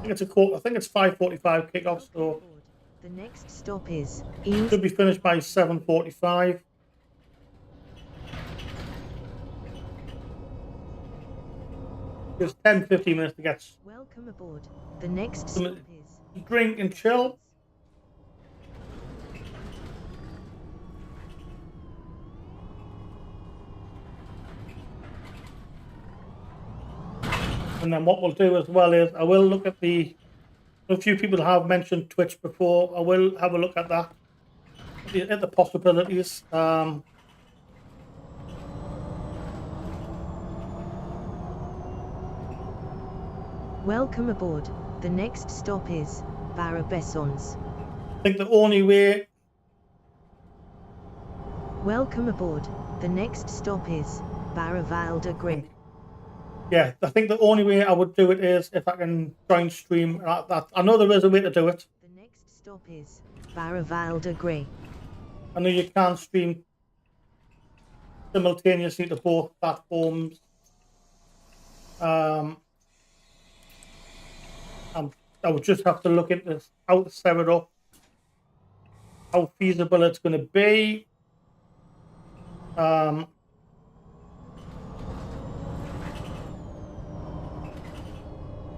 I think it's 5:45 kickoff, so the next stop is it should be finished by 7:45. Just 10-15 minutes to get Welcome aboard. The next some stop is drink and chill. And then what we'll do as well is I will look at a few people have mentioned Twitch before. I will have a look at that, at the possibilities. Welcome aboard. The next stop is Barra-Bessons. I think the only way. Welcome aboard. The next stop is Barra-Val de Grey. Yeah, I think the only way I would do it is if I can join stream. I know there is a way to do it. The next stop is Barra-Val de Grey. I know you can stream simultaneously to both platforms. I would just have to look into how to set it up. how feasible it's going to be.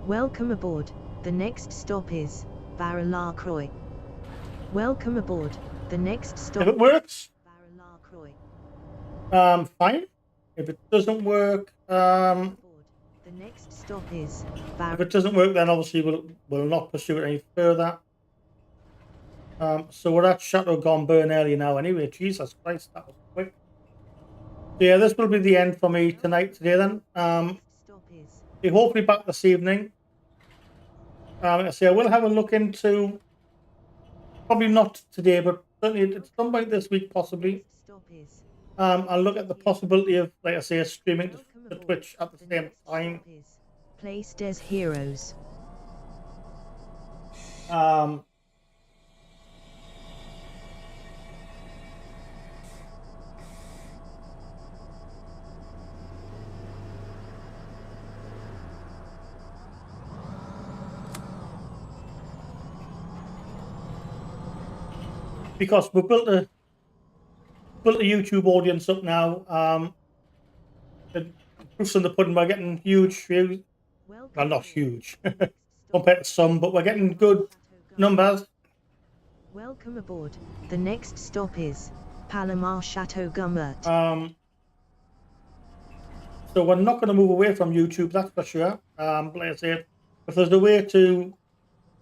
Welcome aboard. The next stop is Barra-la-Croix. Welcome aboard. The next stop If it works, Barra-la-Croix. fine. If it doesn't work, The next stop is if it doesn't work, then obviously we'll not pursue it any further. So we're at Chateau Gambert early now anyway. Jesus Christ, that was quick. So yeah, this will be the end for me today then. stop is Be hopefully back this evening. I say I will have a look into, probably not today, but certainly at some point this week possibly. stop is I'll look at the possibility of, like I say, streaming to Welcome aboard. Twitch at the same next time. stop is Place des Heroes. Because we've built a YouTube audience up now. The proofs in the pudding, we're getting huge views. Welcome Well, not aboard. huge Next stop compared to some, but we're getting good numbers. Welcome aboard. The next stop is Palomar Chateau Gambert. So we're not going to move away from YouTube, that's for sure. But like I say, if there's a way to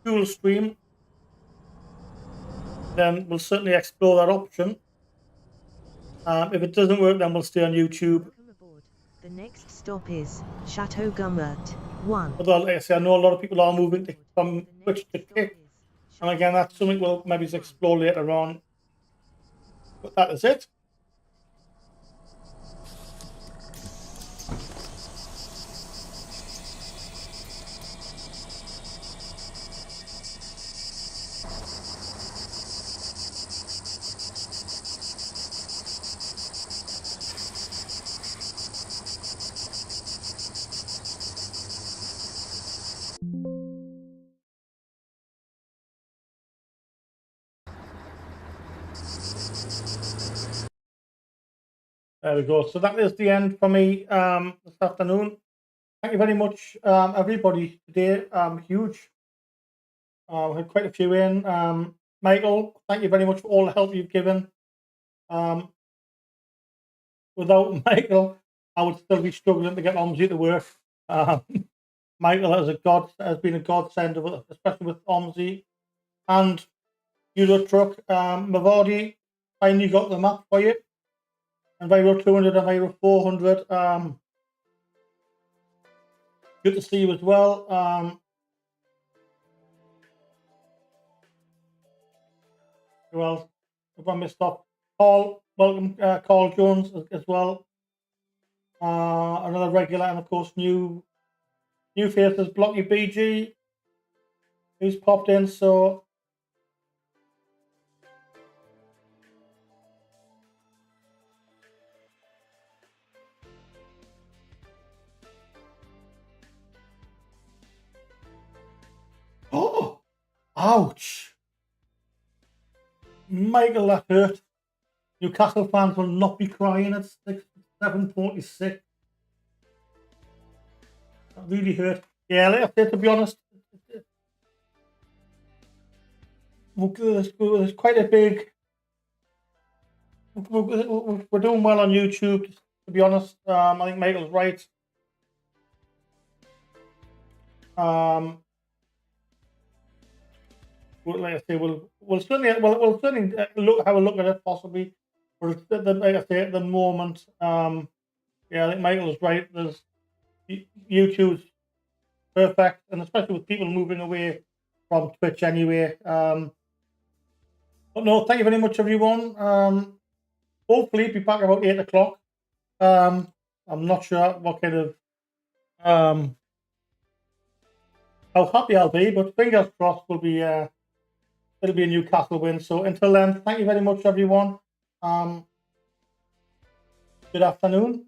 dual stream, then we'll certainly explore that option. If it doesn't work, then we'll stay on YouTube. Welcome aboard. The next stop is Chateau Gambert 1. Although, like I say, I know a lot of people are moving from The Twitch next to stop Kick. is And again, that's something we'll maybe explore later on. But that is it. There we go. So that is the end for me this afternoon. Thank you very much, everybody today. Huge. We had quite a few in. Michael, thank you very much for all the help you've given. Without Michael, I would still be struggling to get OMSI to work. Michael has been a godsend, especially with OMSI and Euro Truck. Mavodi finally got the map for you. And Viro 200 and Viro 400. Good to see you as well. Who else? If I missed off, Paul, welcome, Carl Jones as well. Another regular, and of course, new faces, Blocky BG, who's popped in. So oh, ouch. Michael, that hurt. Newcastle fans will not be crying at 7:46. That really hurt. Yeah, like I said, to be honest, there's quite a big. We're doing well on YouTube, to be honest. I think Michael's right. Like I say, we'll certainly have a look at it possibly. But like I say, at the moment, yeah, I think Michael's right. There's YouTube's perfect, and especially with people moving away from Twitch anyway. But no, thank you very much, everyone. Hopefully, be back about 8 o'clock. I'm not sure what kind of how happy I'll be, but fingers crossed will be it'll be a Newcastle win. So until then, thank you very much, everyone. Good afternoon.